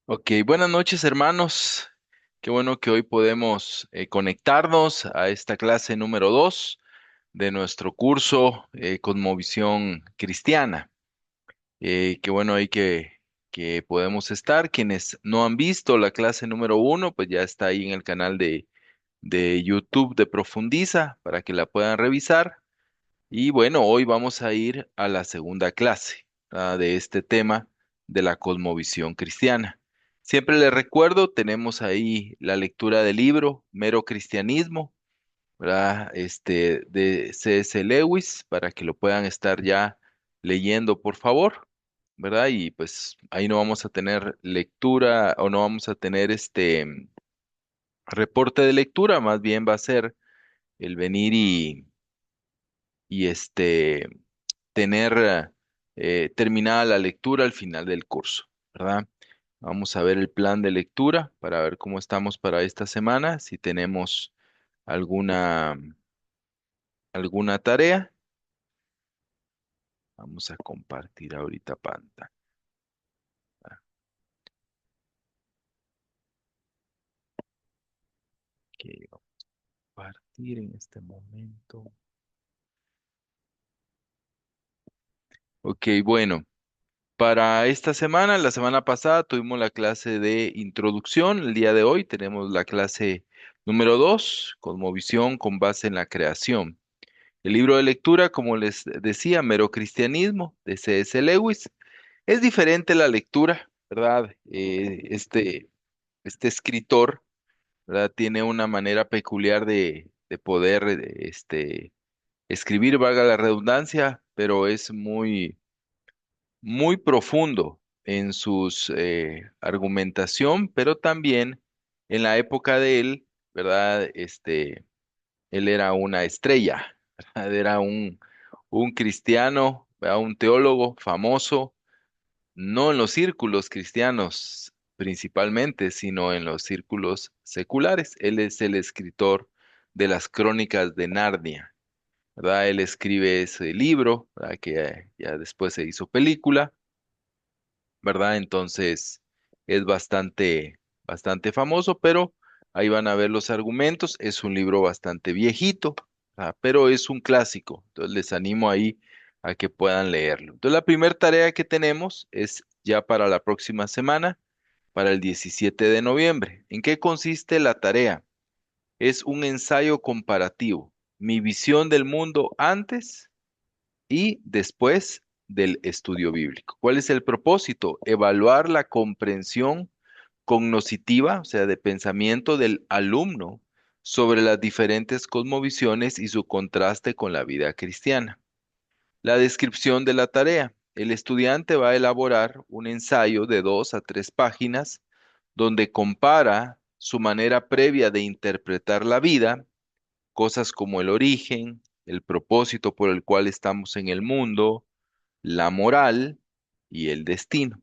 Ok, buenas noches hermanos. Qué bueno que hoy podemos conectarnos a esta clase número 2 de nuestro curso Cosmovisión Cristiana. Qué bueno ahí que podemos estar. Quienes no han visto la clase número 1, pues ya está ahí en el canal de YouTube de Profundiza para que la puedan revisar. Y bueno, hoy vamos a ir a la segunda clase, de este tema de la cosmovisión cristiana. Siempre les recuerdo, tenemos ahí la lectura del libro Mero Cristianismo, ¿verdad? De C.S. Lewis, para que lo puedan estar ya leyendo, por favor, ¿verdad? Y pues ahí no vamos a tener lectura o no vamos a tener este reporte de lectura, más bien va a ser el venir y tener terminada la lectura al final del curso, ¿verdad? Vamos a ver el plan de lectura para ver cómo estamos para esta semana, si tenemos alguna, alguna tarea. Vamos a compartir ahorita pantalla. Que compartir en este momento. Ok, bueno. Para esta semana, la semana pasada tuvimos la clase de introducción. El día de hoy tenemos la clase número 2, Cosmovisión con base en la creación. El libro de lectura, como les decía, Mero Cristianismo, de C.S. Lewis. Es diferente la lectura, ¿verdad? Este escritor, ¿verdad? Tiene una manera peculiar de poder escribir, valga la redundancia, pero es muy profundo en sus argumentación, pero también en la época de él, ¿verdad? Él era una estrella, ¿verdad? Era un cristiano, ¿verdad? Un teólogo famoso, no en los círculos cristianos principalmente, sino en los círculos seculares. Él es el escritor de las Crónicas de Narnia, ¿verdad? Él escribe ese libro, ¿verdad? Que ya después se hizo película, ¿verdad? Entonces es bastante famoso, pero ahí van a ver los argumentos. Es un libro bastante viejito, pero es un clásico. Entonces les animo ahí a que puedan leerlo. Entonces la primera tarea que tenemos es ya para la próxima semana, para el 17 de noviembre. ¿En qué consiste la tarea? Es un ensayo comparativo. Mi visión del mundo antes y después del estudio bíblico. ¿Cuál es el propósito? Evaluar la comprensión cognoscitiva, o sea, de pensamiento del alumno sobre las diferentes cosmovisiones y su contraste con la vida cristiana. La descripción de la tarea. El estudiante va a elaborar un ensayo de 2 a 3 páginas donde compara su manera previa de interpretar la vida, cosas como el origen, el propósito por el cual estamos en el mundo, la moral y el destino.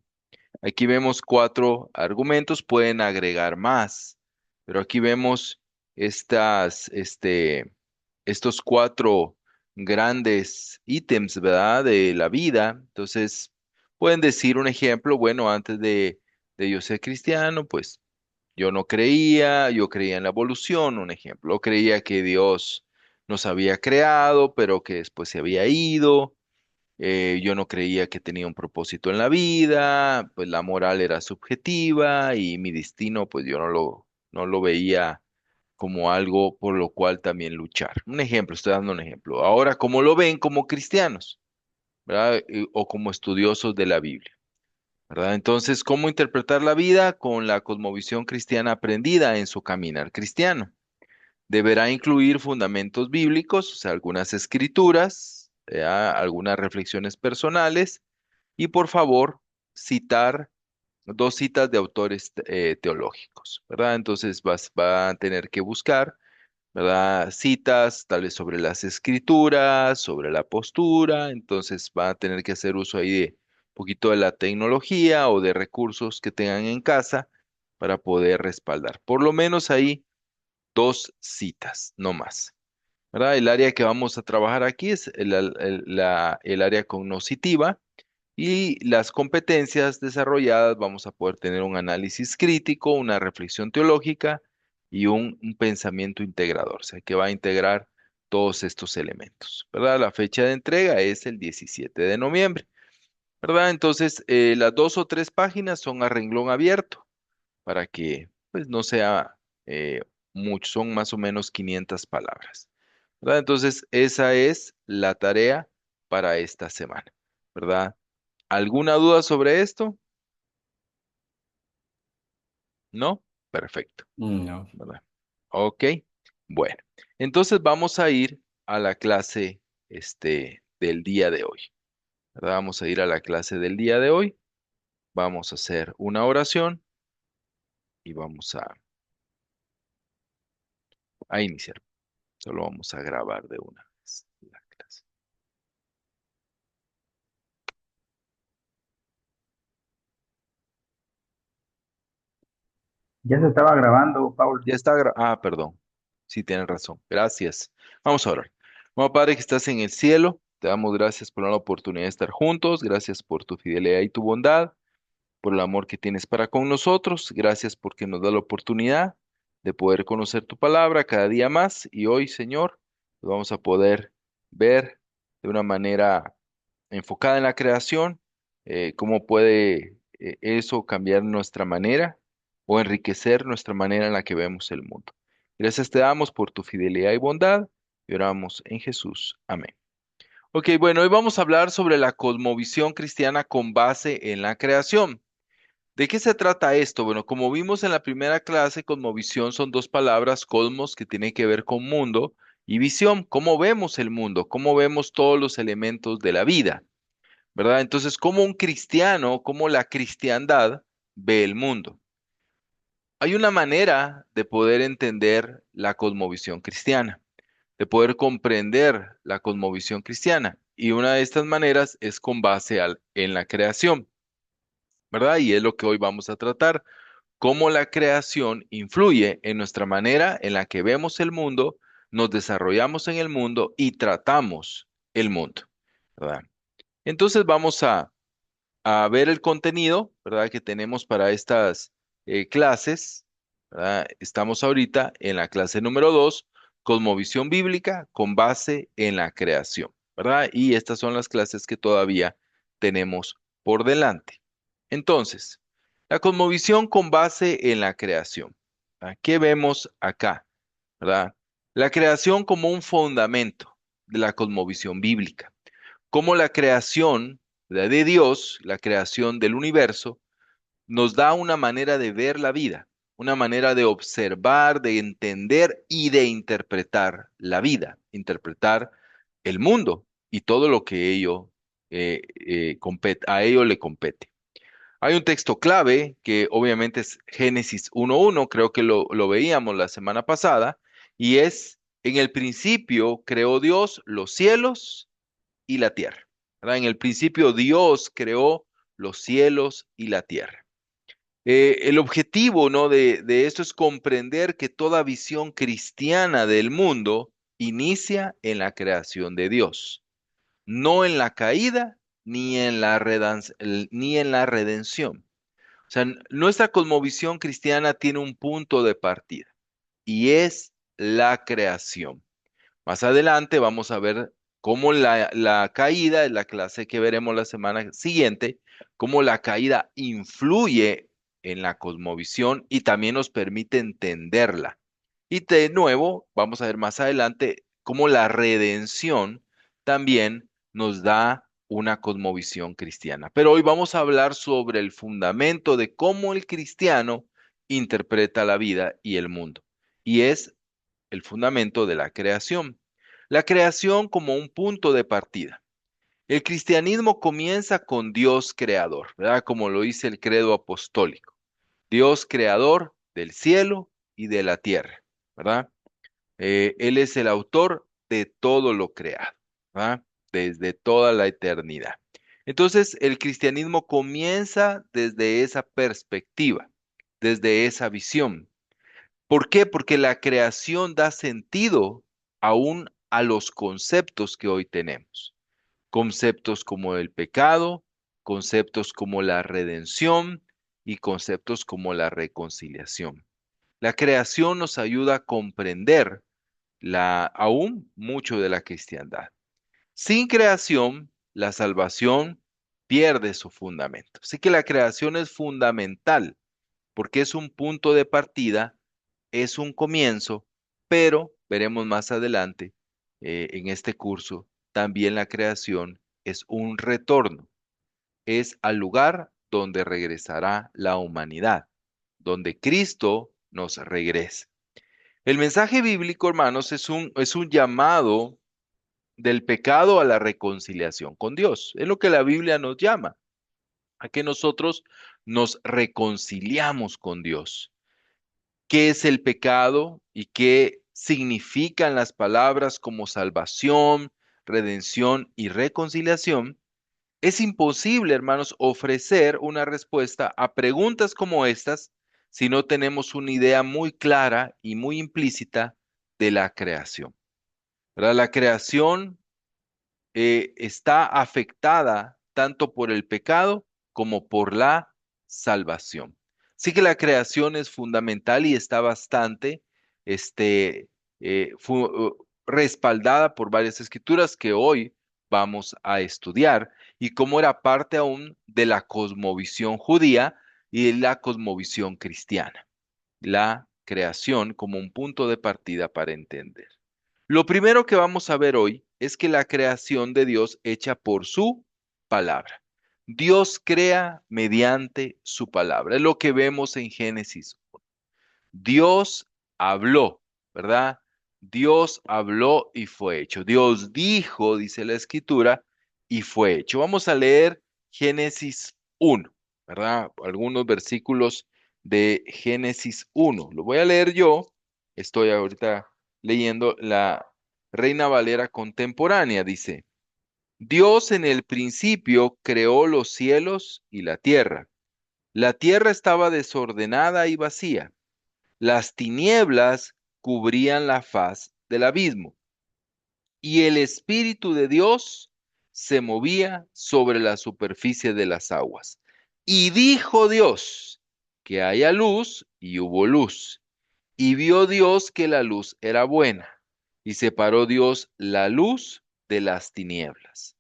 Aquí vemos 4 argumentos, pueden agregar más, pero aquí vemos estos 4 grandes ítems, ¿verdad? De la vida. Entonces, pueden decir un ejemplo, bueno, antes de yo ser cristiano, pues yo no creía, yo creía en la evolución, un ejemplo. Creía que Dios nos había creado, pero que después se había ido. Yo no creía que tenía un propósito en la vida, pues la moral era subjetiva y mi destino, pues yo no lo veía como algo por lo cual también luchar. Un ejemplo, estoy dando un ejemplo. Ahora, ¿cómo lo ven como cristianos, verdad? O como estudiosos de la Biblia, ¿verdad? Entonces, ¿cómo interpretar la vida con la cosmovisión cristiana aprendida en su caminar cristiano? Deberá incluir fundamentos bíblicos, o sea, algunas escrituras, algunas reflexiones personales y por favor citar 2 citas de autores teológicos, ¿verdad? Entonces va a tener que buscar, ¿verdad? Citas tal vez sobre las escrituras, sobre la postura, entonces va a tener que hacer uso ahí de un poquito de la tecnología o de recursos que tengan en casa para poder respaldar. Por lo menos ahí 2 citas, no más. ¿Verdad? El área que vamos a trabajar aquí es el área cognoscitiva Y las competencias desarrolladas, vamos a poder tener un análisis crítico, una reflexión teológica y un pensamiento integrador, o sea, que va a integrar todos estos elementos, ¿verdad? La fecha de entrega es el 17 de noviembre, ¿verdad? Entonces, las 2 o 3 páginas son a renglón abierto para que, pues, no sea eh, mucho, son más o menos 500 palabras, ¿verdad? Entonces, esa es la tarea para esta semana, ¿verdad? ¿Alguna duda sobre esto? ¿No? Perfecto, No. ¿verdad? Ok, bueno. Entonces vamos a ir a la clase del día de hoy, ¿verdad? Vamos a ir a la clase del día de hoy. Vamos a hacer una oración y vamos a iniciar. Solo vamos a grabar de una vez la clase. Ya se estaba grabando, Paul. Ya está. Perdón. Sí, tienes razón. Gracias. Vamos a orar. Bueno, Padre que estás en el cielo, te damos gracias por la oportunidad de estar juntos. Gracias por tu fidelidad y tu bondad, por el amor que tienes para con nosotros. Gracias porque nos da la oportunidad de poder conocer tu palabra cada día más. Y hoy, Señor, lo vamos a poder ver de una manera enfocada en la creación, cómo puede eso cambiar nuestra manera o enriquecer nuestra manera en la que vemos el mundo. Gracias te damos por tu fidelidad y bondad y oramos en Jesús. Amén. Ok, bueno, hoy vamos a hablar sobre la cosmovisión cristiana con base en la creación. ¿De qué se trata esto? Bueno, como vimos en la primera clase, cosmovisión son 2 palabras, cosmos, que tiene que ver con mundo, y visión, cómo vemos el mundo, cómo vemos todos los elementos de la vida. ¿Verdad? Entonces, como un cristiano, como la cristiandad ve el mundo. Hay una manera de poder entender la cosmovisión cristiana, de poder comprender la cosmovisión cristiana, y una de estas maneras es con base en la creación, ¿verdad? Y es lo que hoy vamos a tratar, cómo la creación influye en nuestra manera en la que vemos el mundo, nos desarrollamos en el mundo y tratamos el mundo, ¿verdad? Entonces vamos a ver el contenido, ¿verdad? Que tenemos para estas clases, ¿verdad? Estamos ahorita en la clase número 2, Cosmovisión Bíblica con base en la creación, ¿verdad? Y estas son las clases que todavía tenemos por delante. Entonces, la cosmovisión con base en la creación. ¿Verdad? ¿Qué vemos acá? ¿Verdad? La creación como un fundamento de la cosmovisión bíblica, cómo la creación, ¿verdad?, de Dios, la creación del universo, nos da una manera de ver la vida, una manera de observar, de entender y de interpretar la vida, interpretar el mundo y todo lo que a ello le compete. Hay un texto clave que obviamente es Génesis 1:1, creo que lo veíamos la semana pasada, y es, en el principio creó Dios los cielos y la tierra, ¿verdad? En el principio Dios creó los cielos y la tierra. El objetivo, ¿no?, de esto es comprender que toda visión cristiana del mundo inicia en la creación de Dios, no en la caída ni en la redención. O sea, nuestra cosmovisión cristiana tiene un punto de partida y es la creación. Más adelante vamos a ver cómo la caída, es la clase que veremos la semana siguiente, cómo la caída influye en la cosmovisión y también nos permite entenderla. Y de nuevo, vamos a ver más adelante cómo la redención también nos da una cosmovisión cristiana. Pero hoy vamos a hablar sobre el fundamento de cómo el cristiano interpreta la vida y el mundo. Y es el fundamento de la creación. La creación como un punto de partida. El cristianismo comienza con Dios creador, ¿verdad? Como lo dice el credo apostólico. Dios creador del cielo y de la tierra, ¿verdad? Él es el autor de todo lo creado, ¿verdad? Desde toda la eternidad. Entonces, el cristianismo comienza desde esa perspectiva, desde esa visión. ¿Por qué? Porque la creación da sentido aún a los conceptos que hoy tenemos. Conceptos como el pecado, conceptos como la redención y conceptos como la reconciliación. La creación nos ayuda a comprender aún mucho de la cristiandad. Sin creación, la salvación pierde su fundamento. Así que la creación es fundamental porque es un punto de partida, es un comienzo, pero veremos más adelante en este curso, también la creación es un retorno, es al lugar donde regresará la humanidad, donde Cristo nos regrese. El mensaje bíblico, hermanos, es un llamado del pecado a la reconciliación con Dios. Es lo que la Biblia nos llama, a que nosotros nos reconciliamos con Dios. ¿Qué es el pecado y qué significan las palabras como salvación, redención y reconciliación? Es imposible, hermanos, ofrecer una respuesta a preguntas como estas si no tenemos una idea muy clara y muy implícita de la creación. ¿Verdad? La creación está afectada tanto por el pecado como por la salvación. Así que la creación es fundamental y está bastante este, respaldada por varias escrituras que hoy vamos a estudiar y cómo era parte aún de la cosmovisión judía y de la cosmovisión cristiana. La creación como un punto de partida para entender. Lo primero que vamos a ver hoy es que la creación de Dios hecha por su palabra. Dios crea mediante su palabra. Es lo que vemos en Génesis. Dios habló, ¿verdad? Dios habló y fue hecho. Dios dijo, dice la escritura, y fue hecho. Vamos a leer Génesis 1, ¿verdad? Algunos versículos de Génesis 1. Lo voy a leer yo. Estoy ahorita leyendo la Reina Valera contemporánea. Dice, Dios en el principio creó los cielos y la tierra. La tierra estaba desordenada y vacía. Las tinieblas cubrían la faz del abismo, y el Espíritu de Dios se movía sobre la superficie de las aguas. Y dijo Dios, que haya luz, y hubo luz. Y vio Dios que la luz era buena, y separó Dios la luz de las tinieblas.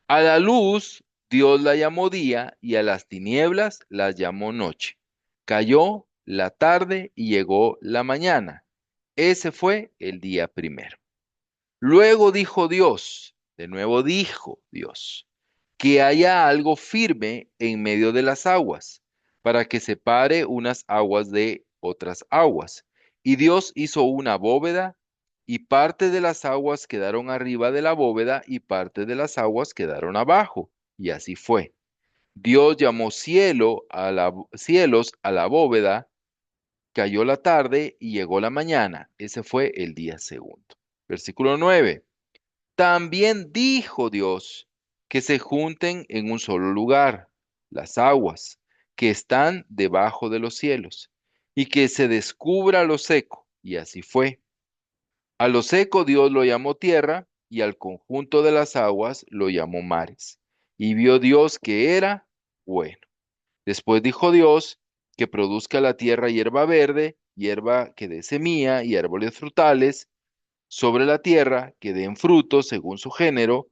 A la luz Dios la llamó día y a las tinieblas las llamó noche. Cayó la tarde y llegó la mañana. Ese fue el día primero. Luego dijo Dios, de nuevo dijo Dios, que haya algo firme en medio de las aguas, para que separe unas aguas de otras aguas. Y Dios hizo una bóveda, y parte de las aguas quedaron arriba de la bóveda, y parte de las aguas quedaron abajo. Y así fue. Dios llamó cielos a la bóveda, cayó la tarde y llegó la mañana. Ese fue el día segundo. Versículo 9. También dijo Dios que se junten en un solo lugar las aguas que están debajo de los cielos y que se descubra lo seco. Y así fue. A lo seco Dios lo llamó tierra y al conjunto de las aguas lo llamó mares. Y vio Dios que era bueno. Después dijo Dios que produzca la tierra hierba verde, hierba que dé semilla y árboles frutales sobre la tierra que den frutos según su género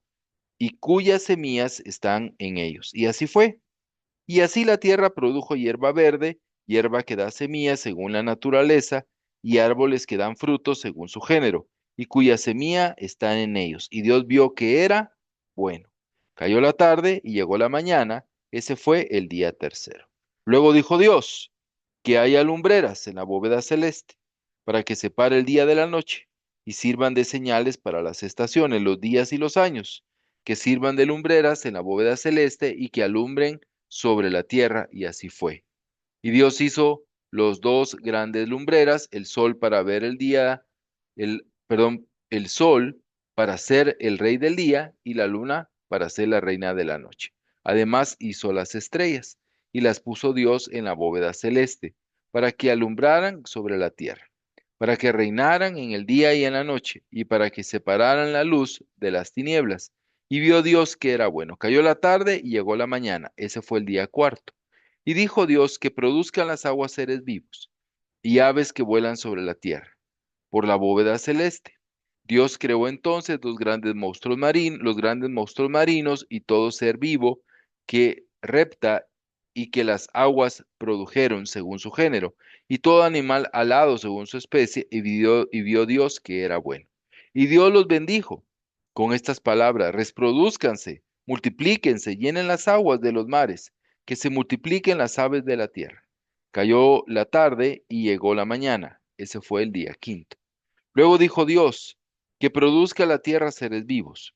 y cuyas semillas están en ellos. Y así fue. Y así la tierra produjo hierba verde, hierba que da semillas según la naturaleza, y árboles que dan frutos según su género, y cuya semilla está en ellos. Y Dios vio que era bueno. Cayó la tarde y llegó la mañana, ese fue el día tercero. Luego dijo Dios, que haya lumbreras en la bóveda celeste, para que separe el día de la noche, y sirvan de señales para las estaciones, los días y los años, que sirvan de lumbreras en la bóveda celeste y que alumbren sobre la tierra, y así fue. Y Dios hizo los dos grandes lumbreras, el sol para ver el día, el sol para ser el rey del día y la luna para ser la reina de la noche. Además hizo las estrellas y las puso Dios en la bóveda celeste para que alumbraran sobre la tierra, para que reinaran en el día y en la noche y para que separaran la luz de las tinieblas. Y vio Dios que era bueno. Cayó la tarde y llegó la mañana. Ese fue el día cuarto. Y dijo Dios que produzcan las aguas seres vivos y aves que vuelan sobre la tierra por la bóveda celeste. Dios creó entonces los grandes monstruos marinos y todo ser vivo que repta y que las aguas produjeron según su género, y todo animal alado según su especie, y vio Dios que era bueno. Y Dios los bendijo con estas palabras: reproduzcanse, multiplíquense, llenen las aguas de los mares, que se multipliquen las aves de la tierra. Cayó la tarde y llegó la mañana. Ese fue el día quinto. Luego dijo Dios, que produzca la tierra seres vivos,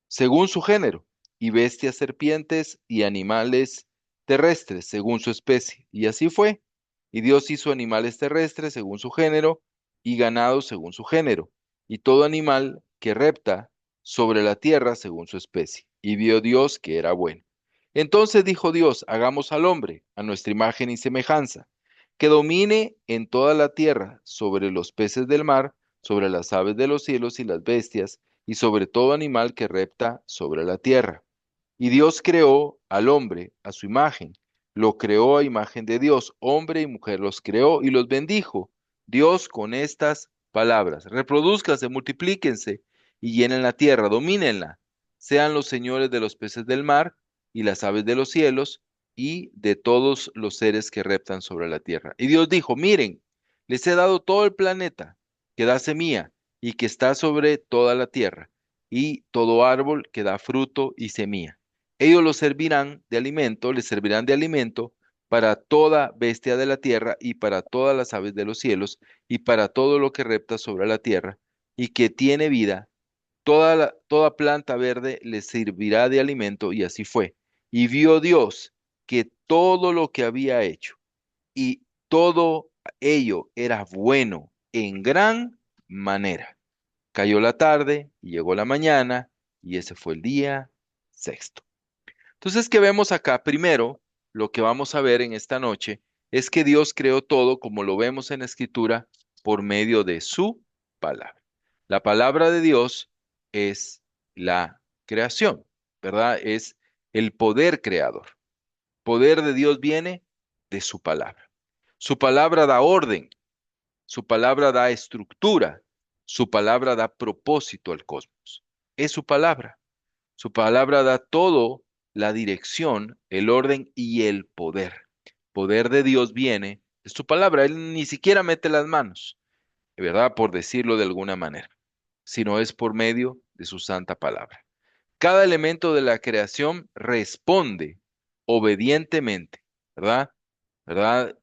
según su género, y bestias, serpientes y animales terrestres, según su especie. Y así fue. Y Dios hizo animales terrestres según su género, y ganado según su género, y todo animal que repta sobre la tierra según su especie. Y vio Dios que era bueno. Entonces dijo Dios, hagamos al hombre a nuestra imagen y semejanza, que domine en toda la tierra, sobre los peces del mar, sobre las aves de los cielos y las bestias, y sobre todo animal que repta sobre la tierra. Y Dios creó al hombre a su imagen, lo creó a imagen de Dios, hombre y mujer los creó y los bendijo. Dios con estas palabras: reproduzcanse, multiplíquense y llenen la tierra, domínenla, sean los señores de los peces del mar y las aves de los cielos y de todos los seres que reptan sobre la tierra. Y Dios dijo: miren, les he dado todo el planeta que da semilla y que está sobre toda la tierra, y todo árbol que da fruto y semilla. Ellos los servirán de alimento, les servirán de alimento para toda bestia de la tierra y para todas las aves de los cielos y para todo lo que repta sobre la tierra y que tiene vida. Toda planta verde les servirá de alimento, y así fue. Y vio Dios que todo lo que había hecho, y todo ello era bueno en gran manera. Cayó la tarde y llegó la mañana, y ese fue el día sexto. Entonces, ¿qué vemos acá? Primero, lo que vamos a ver en esta noche es que Dios creó todo, como lo vemos en la Escritura, por medio de su palabra. La palabra de Dios es la creación, ¿verdad? Es el poder creador. Poder de Dios viene de su palabra. Su palabra da orden, su palabra da estructura, su palabra da propósito al cosmos. Es su palabra. Su palabra da todo: la dirección, el orden y el poder. Poder de Dios viene de su palabra. Él ni siquiera mete las manos, ¿verdad? Por decirlo de alguna manera, sino es por medio de su santa palabra. Cada elemento de la creación responde obedientemente, ¿verdad? ¿Verdad?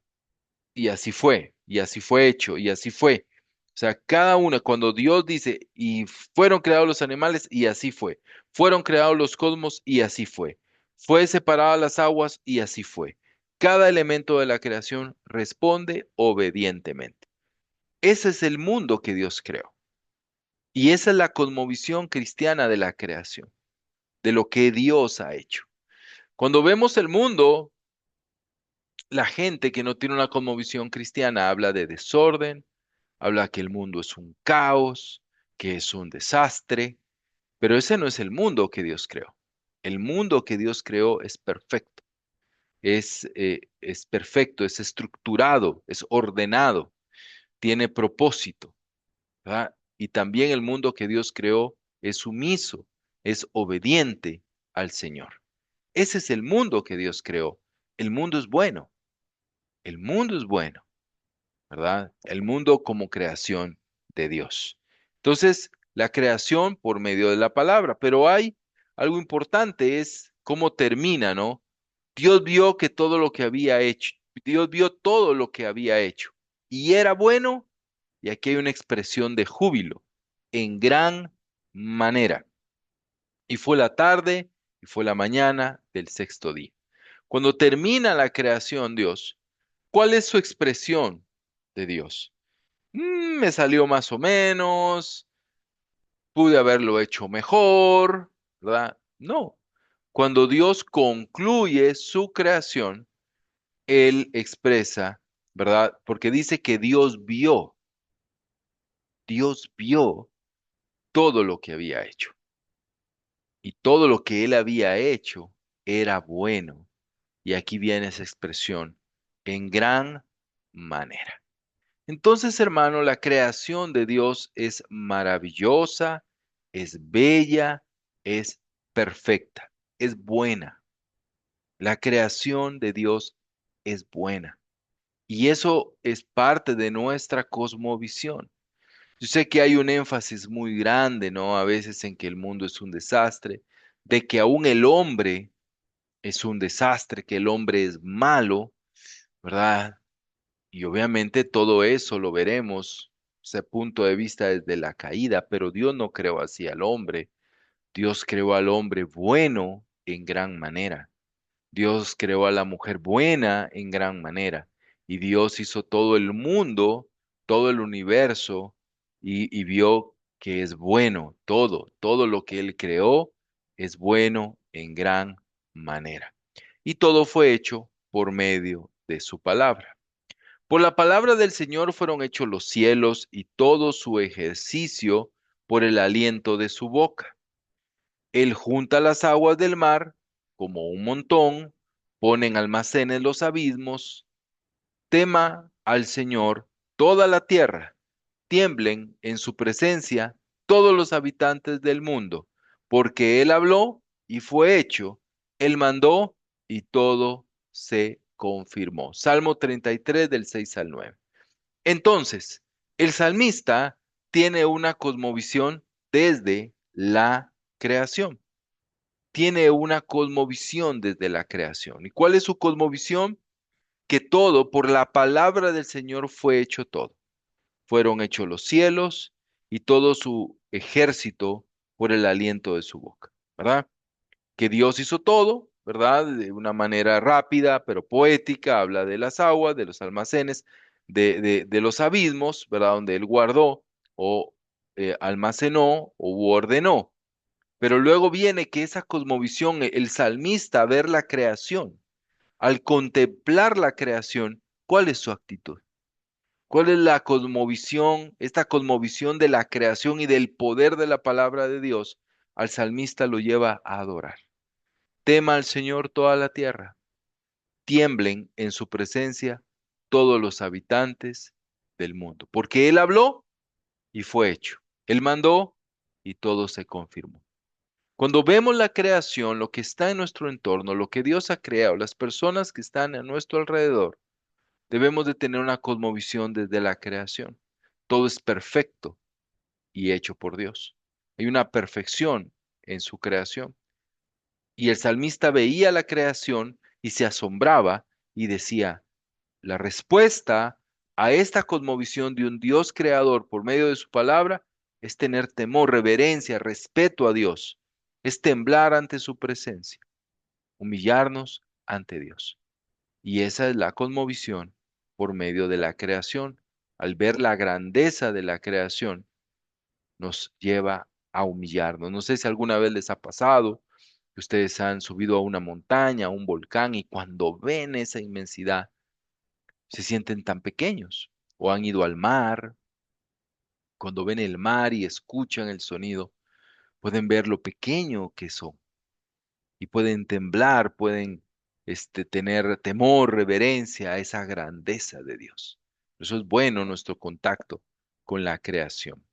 Y así fue hecho, y así fue. O sea, cada una, cuando Dios dice, y fueron creados los animales, y así fue. Fueron creados los cosmos, y así fue. Fue separadas las aguas, y así fue. Cada elemento de la creación responde obedientemente. Ese es el mundo que Dios creó. Y esa es la cosmovisión cristiana de la creación, de lo que Dios ha hecho. Cuando vemos el mundo, la gente que no tiene una cosmovisión cristiana habla de desorden, habla que el mundo es un caos, que es un desastre, pero ese no es el mundo que Dios creó. El mundo que Dios creó es perfecto, es perfecto, es estructurado, es ordenado, tiene propósito, ¿verdad? Y también el mundo que Dios creó es sumiso, es obediente al Señor. Ese es el mundo que Dios creó. El mundo es bueno, el mundo es bueno. ¿Verdad? El mundo como creación de Dios. Entonces, la creación por medio de la palabra, pero hay algo importante, es cómo termina, ¿no? Dios vio que todo lo que había hecho, Dios vio todo lo que había hecho y era bueno, y aquí hay una expresión de júbilo, en gran manera. Y fue la tarde y fue la mañana del sexto día. Cuando termina la creación, Dios, ¿cuál es su expresión de Dios? Me salió más o menos, pude haberlo hecho mejor, ¿verdad? No. Cuando Dios concluye su creación, Él expresa, ¿verdad? Porque dice que Dios vio. Dios vio todo lo que había hecho y todo lo que él había hecho era bueno. Y aquí viene esa expresión, en gran manera. Entonces, hermano, la creación de Dios es maravillosa, es bella, es perfecta, es buena. La creación de Dios es buena. Y eso es parte de nuestra cosmovisión. Yo sé que hay un énfasis muy grande, ¿no? A veces en que el mundo es un desastre, de que aún el hombre es un desastre, que el hombre es malo, ¿verdad? Y obviamente todo eso lo veremos, ese punto de vista desde la caída, pero Dios no creó así al hombre. Dios creó al hombre bueno en gran manera. Dios creó a la mujer buena en gran manera. Y Dios hizo todo el mundo, todo el universo, y vio que es bueno todo lo que Él creó es bueno en gran manera. Y todo fue hecho por medio de su palabra. Por la palabra del Señor fueron hechos los cielos y todo su ejercicio por el aliento de su boca. Él junta las aguas del mar como un montón, pone en almacenes los abismos. Tema al Señor toda la tierra, tiemblen en su presencia todos los habitantes del mundo, porque Él habló y fue hecho, Él mandó y todo se confirmó. Salmo 33 del 6 al 9. Entonces, el salmista tiene una cosmovisión desde la creación. Tiene una cosmovisión desde la creación. ¿Y cuál es su cosmovisión? Que todo, por la palabra del Señor fue hecho todo. Fueron hechos los cielos y todo su ejército por el aliento de su boca, ¿verdad? Que Dios hizo todo, ¿verdad? De una manera rápida, pero poética, habla de las aguas, de los almacenes, de los abismos, ¿verdad? Donde Él guardó o almacenó o ordenó. Pero luego viene que esa cosmovisión, el salmista, a ver la creación, al contemplar la creación, ¿cuál es su actitud? ¿Cuál es la cosmovisión, esta cosmovisión de la creación y del poder de la palabra de Dios? Al salmista lo lleva a adorar. Tema al Señor toda la tierra, tiemblen en su presencia todos los habitantes del mundo, porque Él habló y fue hecho. Él mandó y todo se confirmó. Cuando vemos la creación, lo que está en nuestro entorno, lo que Dios ha creado, las personas que están a nuestro alrededor, debemos de tener una cosmovisión desde la creación. Todo es perfecto y hecho por Dios. Hay una perfección en su creación. Y el salmista veía la creación y se asombraba y decía, la respuesta a esta cosmovisión de un Dios creador por medio de su palabra es tener temor, reverencia, respeto a Dios, es temblar ante su presencia, humillarnos ante Dios. Y esa es la cosmovisión por medio de la creación. Al ver la grandeza de la creación, nos lleva a humillarnos. No sé si alguna vez les ha pasado que ustedes han subido a una montaña, a un volcán, y cuando ven esa inmensidad, se sienten tan pequeños. O han ido al mar, cuando ven el mar y escuchan el sonido, pueden ver lo pequeño que son y pueden temblar, pueden tener temor, reverencia a esa grandeza de Dios. Por eso es bueno nuestro contacto con la creación.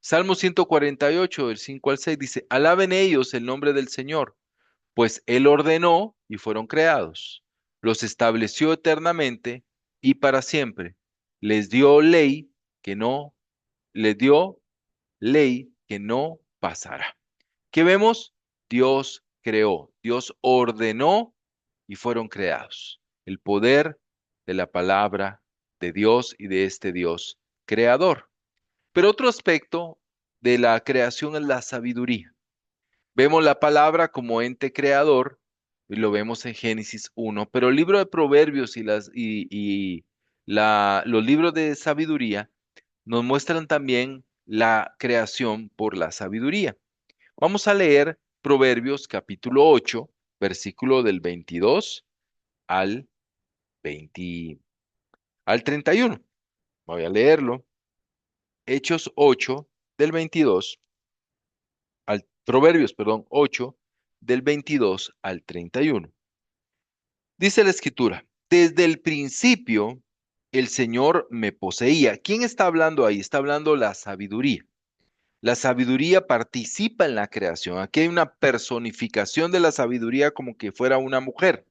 Salmo 148, del 5 al 6 dice, alaben ellos el nombre del Señor, pues Él ordenó y fueron creados. Los estableció eternamente y para siempre. Les dio ley que no, les dio ley que no pasará. ¿Qué vemos? Dios creó, Dios ordenó y fueron creados. El poder de la palabra de Dios y de este Dios creador. Pero otro aspecto de la creación es la sabiduría. Vemos la palabra como ente creador y lo vemos en Génesis 1, pero el libro de Proverbios y los libros de sabiduría nos muestran también la creación por la sabiduría. Vamos a leer Proverbios capítulo 8, versículo del 22 al 20, al 31. Voy a leerlo. Hechos 8 del 22 Proverbios, perdón, 8 del 22 al 31. Dice la escritura, desde el principio el Señor me poseía. ¿Quién está hablando ahí? Está hablando la sabiduría. La sabiduría participa en la creación. Aquí hay una personificación de la sabiduría como que fuera una mujer,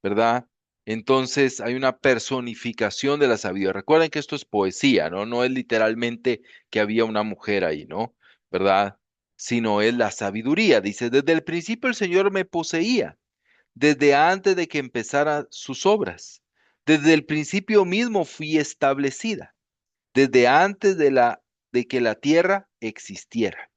¿verdad? Entonces hay una personificación de la sabiduría. Recuerden que esto es poesía, ¿no? No es literalmente que había una mujer ahí, ¿no? ¿Verdad? Sino es la sabiduría. Dice, desde el principio el Señor me poseía, desde antes de que empezara sus obras. Desde el principio mismo fui establecida, desde antes de que la tierra existiera.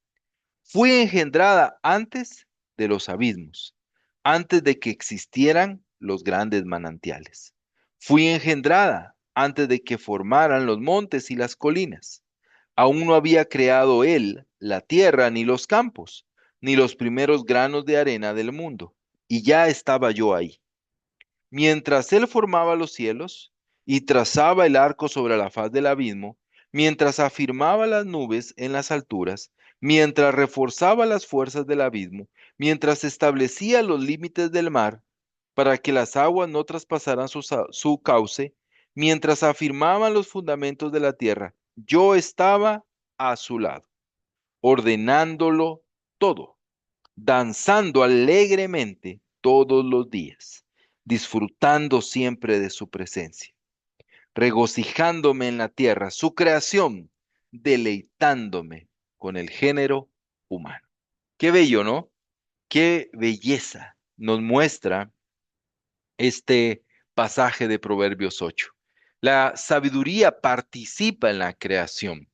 Fui engendrada antes de los abismos, antes de que existieran los grandes manantiales. Fui engendrada antes de que formaran los montes y las colinas. Aún no había creado él la tierra ni los campos, ni los primeros granos de arena del mundo, y ya estaba yo ahí. Mientras él formaba los cielos y trazaba el arco sobre la faz del abismo, mientras afirmaba las nubes en las alturas, mientras reforzaba las fuerzas del abismo, mientras establecía los límites del mar para que las aguas no traspasaran su cauce, mientras afirmaban los fundamentos de la tierra, yo estaba a su lado, ordenándolo todo, danzando alegremente todos los días, disfrutando siempre de su presencia, regocijándome en la tierra, su creación, deleitándome con el género humano. Qué bello, ¿no? Qué belleza nos muestra este pasaje de Proverbios 8. La sabiduría participa en la creación.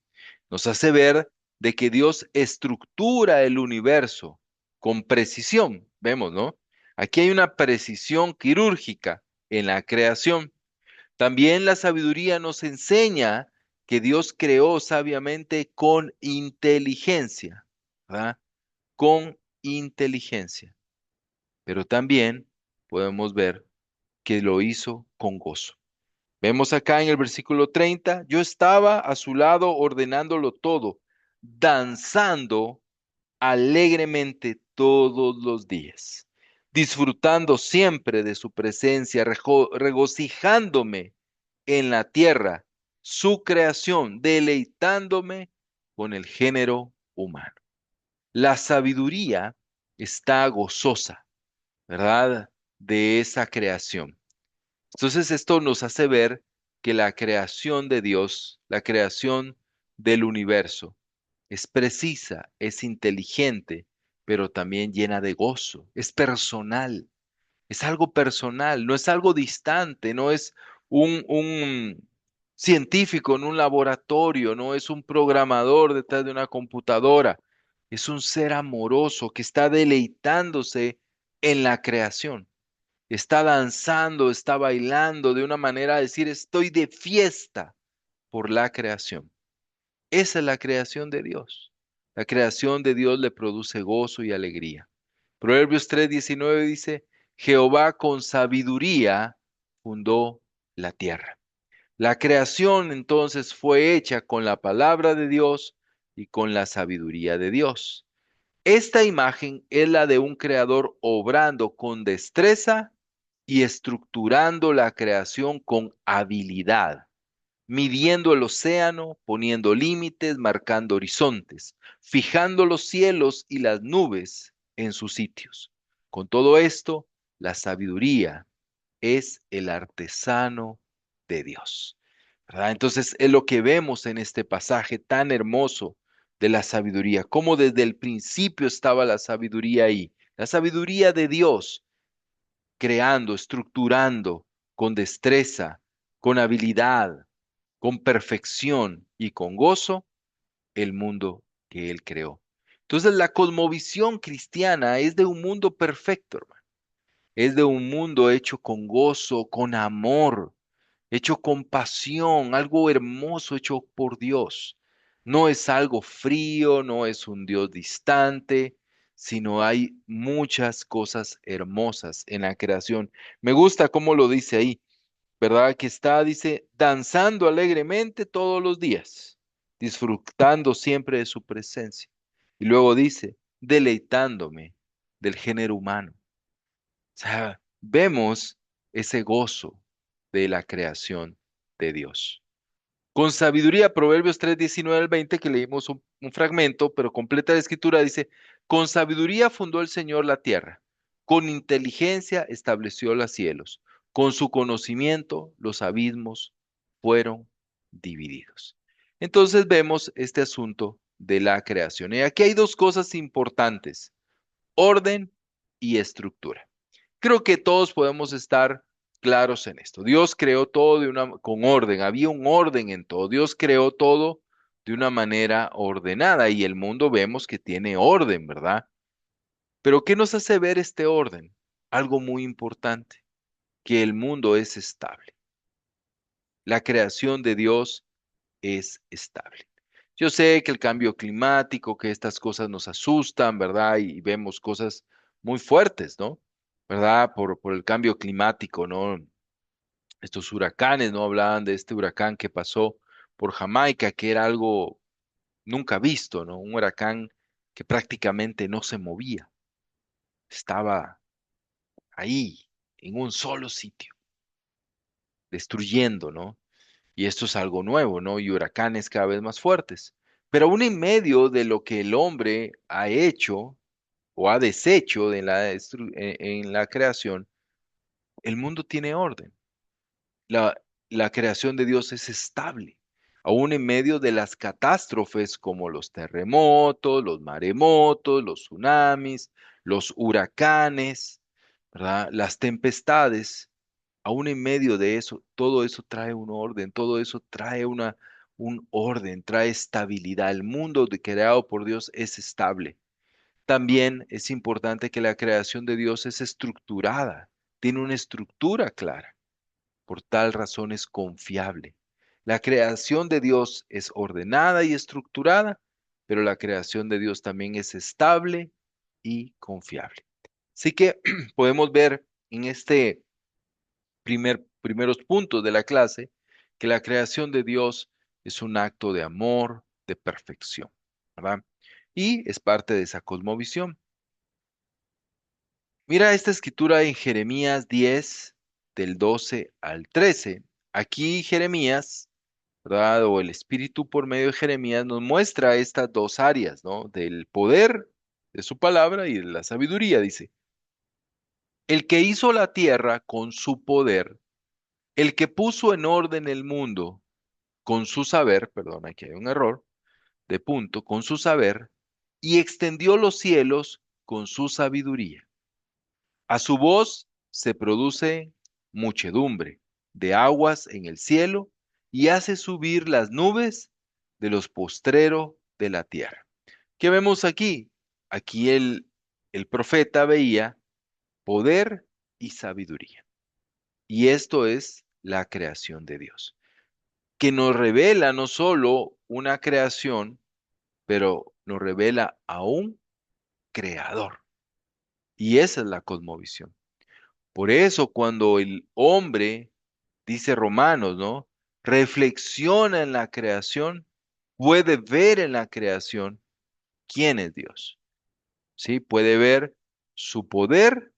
Nos hace ver de que Dios estructura el universo con precisión. Vemos, ¿no? Aquí hay una precisión quirúrgica en la creación. También la sabiduría nos enseña que Dios creó sabiamente con inteligencia, ¿verdad? Con inteligencia. Pero también podemos ver que lo hizo con gozo. Vemos acá en el versículo 30, yo estaba a su lado ordenándolo todo, danzando alegremente todos los días, disfrutando siempre de su presencia, regocijándome en la tierra, su creación, deleitándome con el género humano. La sabiduría está gozosa, ¿verdad? De esa creación. Entonces esto nos hace ver que la creación de Dios, la creación del universo, es precisa, es inteligente, pero también llena de gozo, es personal, es algo personal, no es algo distante, no es un científico en un laboratorio, no es un programador detrás de una computadora, es un ser amoroso que está deleitándose en la creación, está danzando, está bailando de una manera de decir, estoy de fiesta por la creación. Esa es la creación de Dios. La creación de Dios le produce gozo y alegría. Proverbios 3:19 dice, Jehová con sabiduría fundó la tierra. La creación entonces fue hecha con la palabra de Dios y con la sabiduría de Dios. Esta imagen es la de un creador obrando con destreza y estructurando la creación con habilidad, midiendo el océano, poniendo límites, marcando horizontes, fijando los cielos y las nubes en sus sitios. Con todo esto, la sabiduría es el artesano de Dios. ¿Verdad? Entonces es lo que vemos en este pasaje tan hermoso de la sabiduría, cómo desde el principio estaba la sabiduría ahí, la sabiduría de Dios, creando, estructurando con destreza, con habilidad, con perfección y con gozo el mundo que Él creó. Entonces la cosmovisión cristiana es de un mundo perfecto, hermano. Es de un mundo hecho con gozo, con amor, hecho con pasión, algo hermoso hecho por Dios. No es algo frío, no es un Dios distante, sino hay muchas cosas hermosas en la creación. Me gusta cómo lo dice ahí, ¿verdad? Que está, dice, danzando alegremente todos los días. disfrutando siempre de su presencia. Y luego dice, deleitándome del género humano. O sea, vemos ese gozo de la creación de Dios. Con sabiduría, Proverbios 3, 19 al 20, que leímos un fragmento, pero completa la escritura, dice, con sabiduría fundó el Señor la tierra, con inteligencia estableció los cielos, con su conocimiento los abismos fueron divididos. Entonces vemos este asunto de la creación. Y aquí hay dos cosas importantes, orden y estructura. Creo que todos podemos estar claros en esto. Dios creó todo con orden, había un orden en todo. Dios creó todo de una manera ordenada y el mundo vemos que tiene orden, ¿verdad? Pero ¿qué nos hace ver este orden? Algo muy importante, que el mundo es estable. La creación de Dios es estable. Yo sé que el cambio climático, que estas cosas nos asustan, ¿verdad? Y vemos cosas muy fuertes, ¿no? ¿Verdad? Por el cambio climático, ¿no? Estos huracanes, ¿no? Hablaban de este huracán que pasó por Jamaica, que era algo nunca visto, ¿no? Un huracán que prácticamente no se movía, estaba ahí, en un solo sitio, destruyendo, ¿no? Y esto es algo nuevo, ¿no? Y huracanes cada vez más fuertes. Pero aún en medio de lo que el hombre ha hecho o ha deshecho en la creación, el mundo tiene orden. La, la creación de Dios es estable, aún en medio de las catástrofes como los terremotos, los maremotos, los tsunamis, los huracanes, ¿verdad? Las tempestades, aún en medio de eso, todo eso trae un orden, todo eso trae un orden, trae estabilidad. El mundo creado por Dios es estable. También es importante que la creación de Dios es estructurada, tiene una estructura clara. Por tal razón es confiable. La creación de Dios es ordenada y estructurada, pero la creación de Dios también es estable y confiable. Así que podemos ver en este primeros puntos de la clase que la creación de Dios es un acto de amor, de perfección, ¿verdad? Y es parte de esa cosmovisión. Mira esta escritura en Jeremías 10, del 12 al 13. Aquí Jeremías, ¿verdad? O el Espíritu por medio de Jeremías nos muestra estas dos áreas, ¿no? Del poder de su palabra y de la sabiduría, dice. El que hizo la tierra con su poder, el que puso en orden el mundo con su saber, perdón, aquí hay un error de punto, con su saber, y extendió los cielos con su sabiduría. A su voz se produce muchedumbre de aguas en el cielo y hace subir las nubes de los postreros de la tierra. ¿Qué vemos aquí? Aquí el profeta veía poder y sabiduría. Y esto es la creación de Dios, que nos revela no solo una creación, pero nos revela a un creador. Y esa es la cosmovisión. Por eso cuando el hombre, dice Romanos, ¿no? Reflexiona en la creación, puede ver en la creación quién es Dios. ¿Sí? Puede ver su poder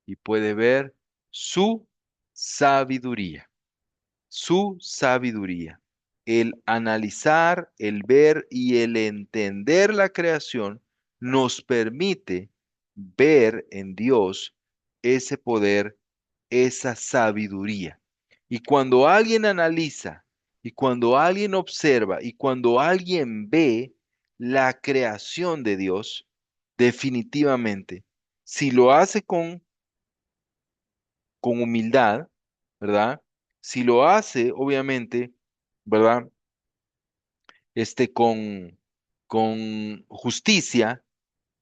y puede ver su sabiduría. Su sabiduría. El analizar, el ver y el entender la creación nos permite ver en Dios ese poder, esa sabiduría. Y cuando alguien analiza, y cuando alguien observa, y cuando alguien ve la creación de Dios, definitivamente, si lo hace con humildad, ¿verdad? Si lo hace, obviamente, ¿verdad? Con justicia,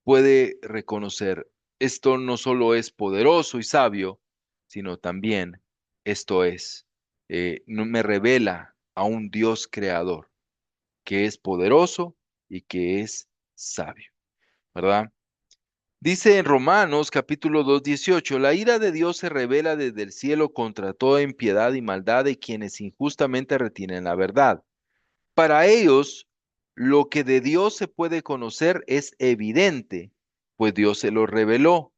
puede reconocer, esto no solo es poderoso y sabio, sino también esto es, no me revela a un Dios creador que es poderoso y que es sabio, ¿verdad? Dice en Romanos capítulo 2 18, la ira de Dios se revela desde el cielo contra toda impiedad y maldad de quienes injustamente retienen la verdad. Para ellos Lo que de Dios se puede conocer es evidente, pues Dios se lo reveló.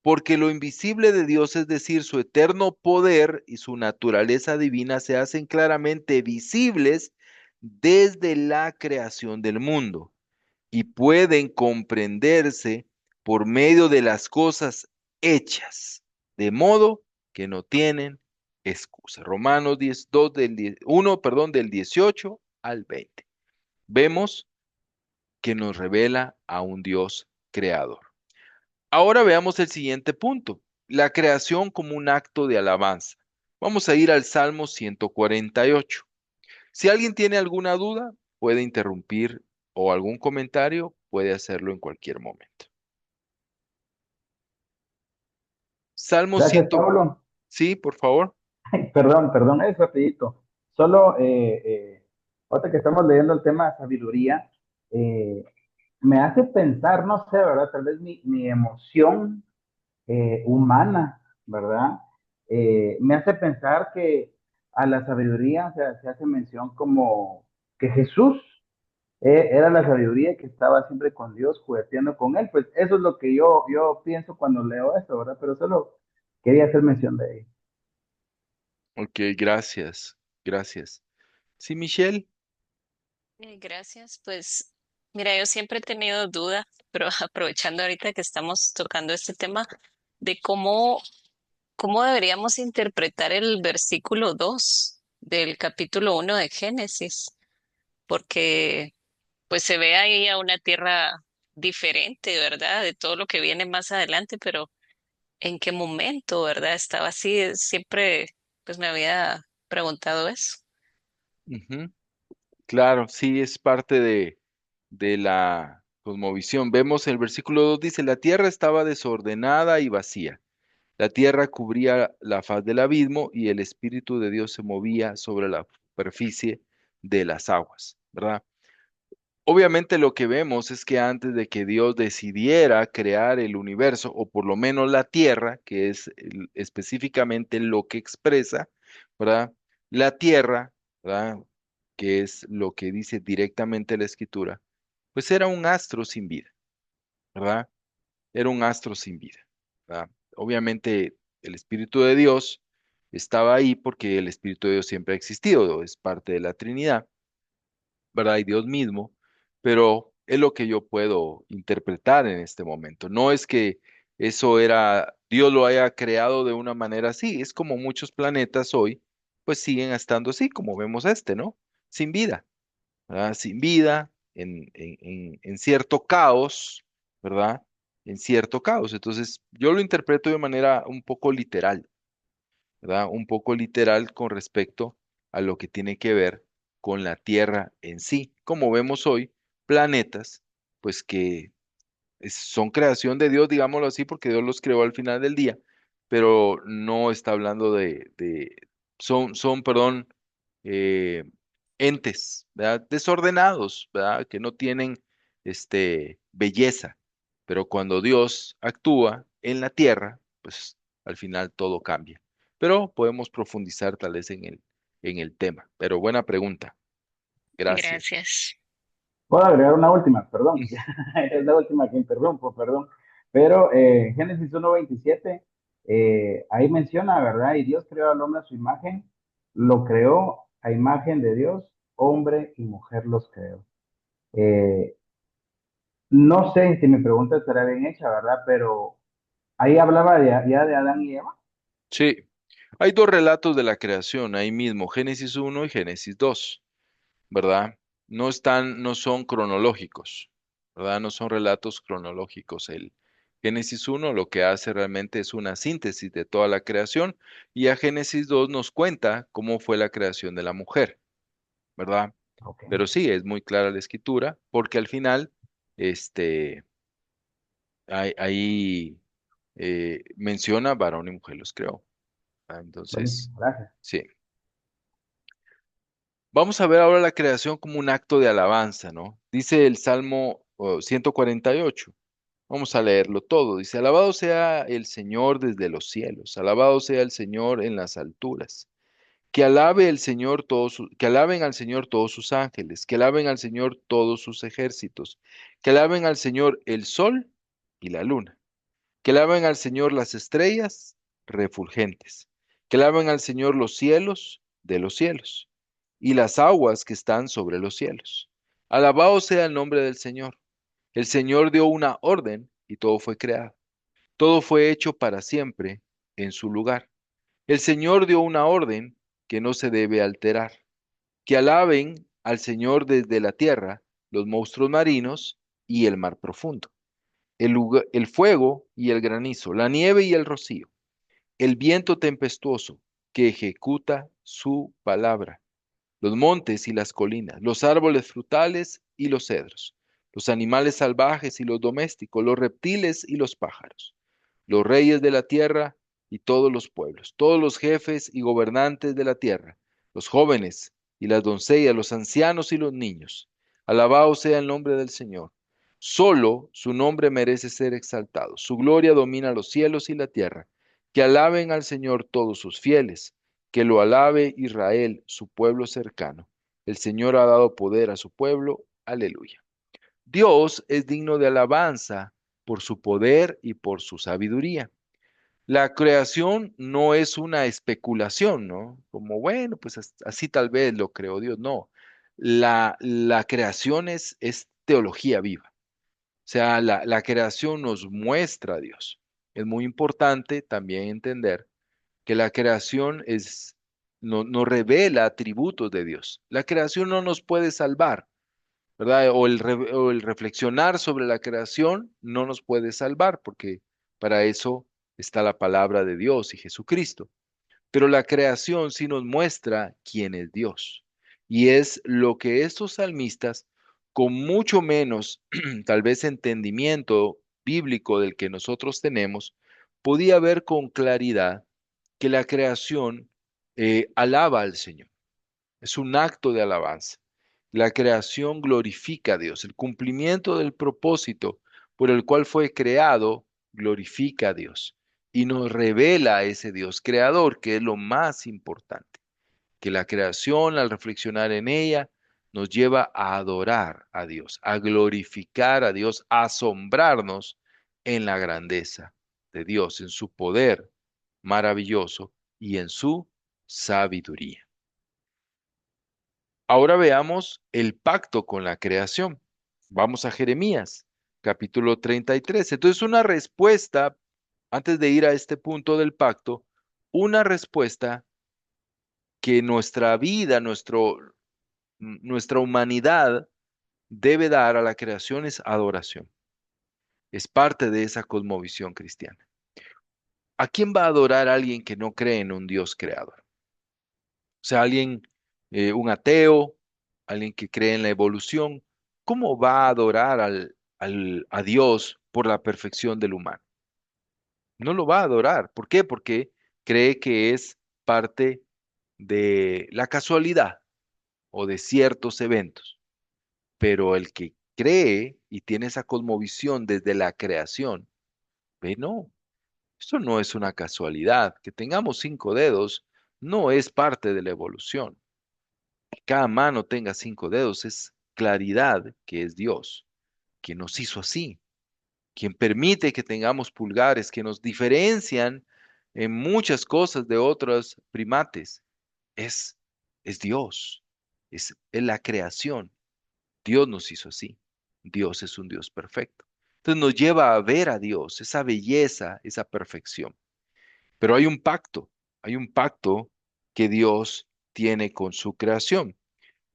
Porque lo invisible de Dios, es decir, su eterno poder y su naturaleza divina, se hacen claramente visibles desde la creación del mundo y pueden comprenderse por medio de las cosas hechas, de modo que no tienen excusa. Romanos 10, 2 1, perdón, del 18 al 20. Vemos que nos revela a un Dios creador. Ahora veamos el siguiente punto, la creación como un acto de alabanza. Vamos a ir al Salmo 148. Si alguien tiene alguna duda, puede interrumpir o algún comentario, puede hacerlo en cualquier momento. Salmo Gracias, 100, Pablo. sí, por favor. Perdón, es rapidito. Solo, ahorita que estamos leyendo el tema de sabiduría, eh, me hace pensar, no sé, ¿verdad? Tal vez mi emoción humana, ¿verdad? Me hace pensar que a la sabiduría se hace mención como que Jesús era la sabiduría que estaba siempre con Dios, jugueteando con él. Pues eso es lo que yo pienso cuando leo esto, ¿verdad? Pero solo quería hacer mención de ello. Ok, gracias, gracias. Sí, Michelle. Gracias. Pues mira, yo siempre he tenido duda, pero aprovechando ahorita que estamos tocando este tema de cómo deberíamos interpretar el versículo 2 del capítulo 1 de Génesis, porque pues se ve ahí a una tierra diferente, ¿verdad? De todo lo que viene más adelante, pero ¿en qué momento, verdad? Estaba así, siempre pues me había preguntado eso. Ujú. Claro, sí, es parte de la cosmovisión. Vemos el versículo 2 dice, la tierra estaba desordenada y vacía. La tierra cubría la faz del abismo y el Espíritu de Dios se movía sobre la superficie de las aguas, ¿verdad? Obviamente lo que vemos es que antes de que Dios decidiera crear el universo, o por lo menos la tierra, que es específicamente lo que expresa, ¿verdad? La tierra, ¿verdad? Que es lo que dice directamente la escritura, pues era un astro sin vida, ¿verdad? Era un astro sin vida, ¿verdad? Obviamente el Espíritu de Dios estaba ahí porque el Espíritu de Dios siempre ha existido, es parte de la Trinidad, ¿verdad? Y Dios mismo, pero es lo que yo puedo interpretar en este momento. No es que eso era, Dios lo haya creado de una manera así, es como muchos planetas hoy, pues siguen estando así, como vemos este, ¿no? Sin vida, ¿verdad? Sin vida, en cierto caos, ¿verdad? En cierto caos. Entonces, yo lo interpreto de manera un poco literal, ¿verdad? Un poco literal con respecto a lo que tiene que ver con la Tierra en sí. Como vemos hoy, planetas, pues que son creación de Dios, digámoslo así, porque Dios los creó al final del día, pero no está hablando perdón, eh, entes, ¿verdad? Desordenados, ¿verdad? Que no tienen, belleza, pero cuando Dios actúa en la tierra, pues al final todo cambia. Pero podemos profundizar tal vez en el tema. Pero buena pregunta. Gracias. Gracias. Puedo agregar una última, perdón. Es la última que interrumpo, perdón. Pero Génesis 1:27, ahí menciona, ¿verdad? Y Dios creó al hombre a su imagen, lo creó a imagen de Dios, hombre y mujer los creó. Eh, no sé si mi pregunta estará bien hecha, ¿verdad? Pero ahí hablaba ya de Adán y Eva. Sí, hay dos relatos de la creación ahí mismo, Génesis 1 y Génesis 2, ¿verdad? No son cronológicos, ¿verdad? No son relatos cronológicos. El Génesis 1 lo que hace realmente es una síntesis de toda la creación y a Génesis 2 nos cuenta cómo fue la creación de la mujer, ¿verdad? Ok, Pero sí, es muy clara la escritura porque al final, este, ahí menciona varón y mujer los creó. Entonces, buenísimo, gracias. sí. Vamos a ver ahora la creación como un acto de alabanza, ¿no? Dice el Salmo 148. Vamos a leerlo todo. Dice, alabado sea el Señor desde los cielos, alabado sea el Señor en las alturas. Que alabe el Señor que alaben al Señor todos sus ángeles, que alaben al Señor todos sus ejércitos, que alaben al Señor el sol y la luna, que alaben al Señor las estrellas refulgentes, que alaben al Señor los cielos de los cielos y las aguas que están sobre los cielos. Alabado sea el nombre del Señor. El Señor dio una orden y todo fue creado. Todo fue hecho para siempre en su lugar. El Señor dio una orden que no se debe alterar. Que alaben al Señor desde la tierra, los monstruos marinos y el mar profundo, el fuego y el granizo, la nieve y el rocío, el viento tempestuoso que ejecuta su palabra, los montes y las colinas, los árboles frutales y los cedros, los animales salvajes y los domésticos, los reptiles y los pájaros, los reyes de la tierra y todos los pueblos, todos los jefes y gobernantes de la tierra, los jóvenes y las doncellas, los ancianos y los niños. Alabado sea el nombre del Señor. Solo su nombre merece ser exaltado. Su gloria domina los cielos y la tierra. Que alaben al Señor todos sus fieles. Que lo alabe Israel, su pueblo cercano. El Señor ha dado poder a su pueblo. Aleluya. Dios es digno de alabanza por su poder y por su sabiduría. La creación no es una especulación, ¿no? Como, bueno, pues así tal vez lo creó Dios. No, la creación es teología viva. O sea, la creación nos muestra a Dios. Es muy importante también entender que la creación nos revela atributos de Dios. La creación no nos puede salvar, ¿verdad? O el reflexionar sobre la creación no nos puede salvar, porque para eso está la palabra de Dios y Jesucristo. Pero la creación sí nos muestra quién es Dios. Y es lo que estos salmistas, con mucho menos, tal vez, entendimiento bíblico del que nosotros tenemos, podía ver con claridad que la creación alaba al Señor. Es un acto de alabanza. La creación glorifica a Dios. El cumplimiento del propósito por el cual fue creado glorifica a Dios y nos revela a ese Dios creador, que es lo más importante. Que la creación, al reflexionar en ella, nos lleva a adorar a Dios, a glorificar a Dios, a asombrarnos en la grandeza de Dios, en su poder maravilloso y en su sabiduría. Ahora veamos el pacto con la creación. Vamos a Jeremías, capítulo 33. Entonces, una respuesta, antes de ir a este punto del pacto, una respuesta que nuestra vida, nuestra humanidad debe dar a la creación es adoración. Es parte de esa cosmovisión cristiana. ¿A quién va a adorar a alguien que no cree en un Dios creador? O sea, alguien, un ateo, alguien que cree en la evolución, ¿cómo va a adorar a Dios por la perfección del humano? No lo va a adorar. ¿Por qué? Porque cree que es parte de la casualidad o de ciertos eventos. Pero el que cree y tiene esa cosmovisión desde la creación, ve, no, esto no es una casualidad. Que tengamos 5 dedos no es parte de la evolución. Cada mano tenga 5 dedos, es claridad que es Dios, quien nos hizo así, quien permite que tengamos pulgares, que nos diferencian en muchas cosas de otros primates. Es, es Dios, es la creación. Dios nos hizo así. Dios es un Dios perfecto. Entonces nos lleva a ver a Dios, esa belleza, esa perfección. Pero hay un pacto que Dios tiene con su creación.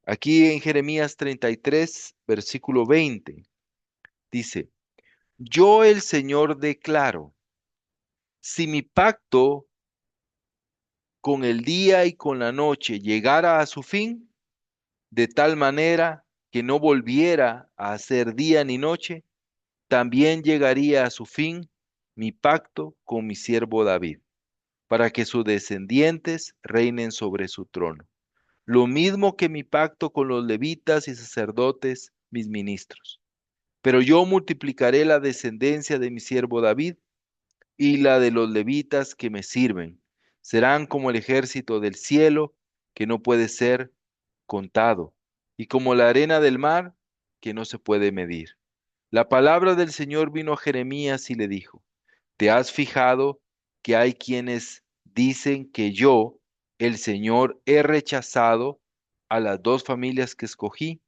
Aquí en Jeremías 33, versículo 20, dice, yo el Señor declaro, si mi pacto con el día y con la noche llegara a su fin, de tal manera que no volviera a ser día ni noche, también llegaría a su fin mi pacto con mi siervo David, para que sus descendientes reinen sobre su trono. Lo mismo que mi pacto con los levitas y sacerdotes, mis ministros. Pero yo multiplicaré la descendencia de mi siervo David y la de los levitas que me sirven. Serán como el ejército del cielo que no puede ser contado, y como la arena del mar, que no se puede medir. La palabra del Señor vino a Jeremías y le dijo, ¿te has fijado que hay quienes dicen que yo, el Señor, he rechazado a las dos familias que escogí?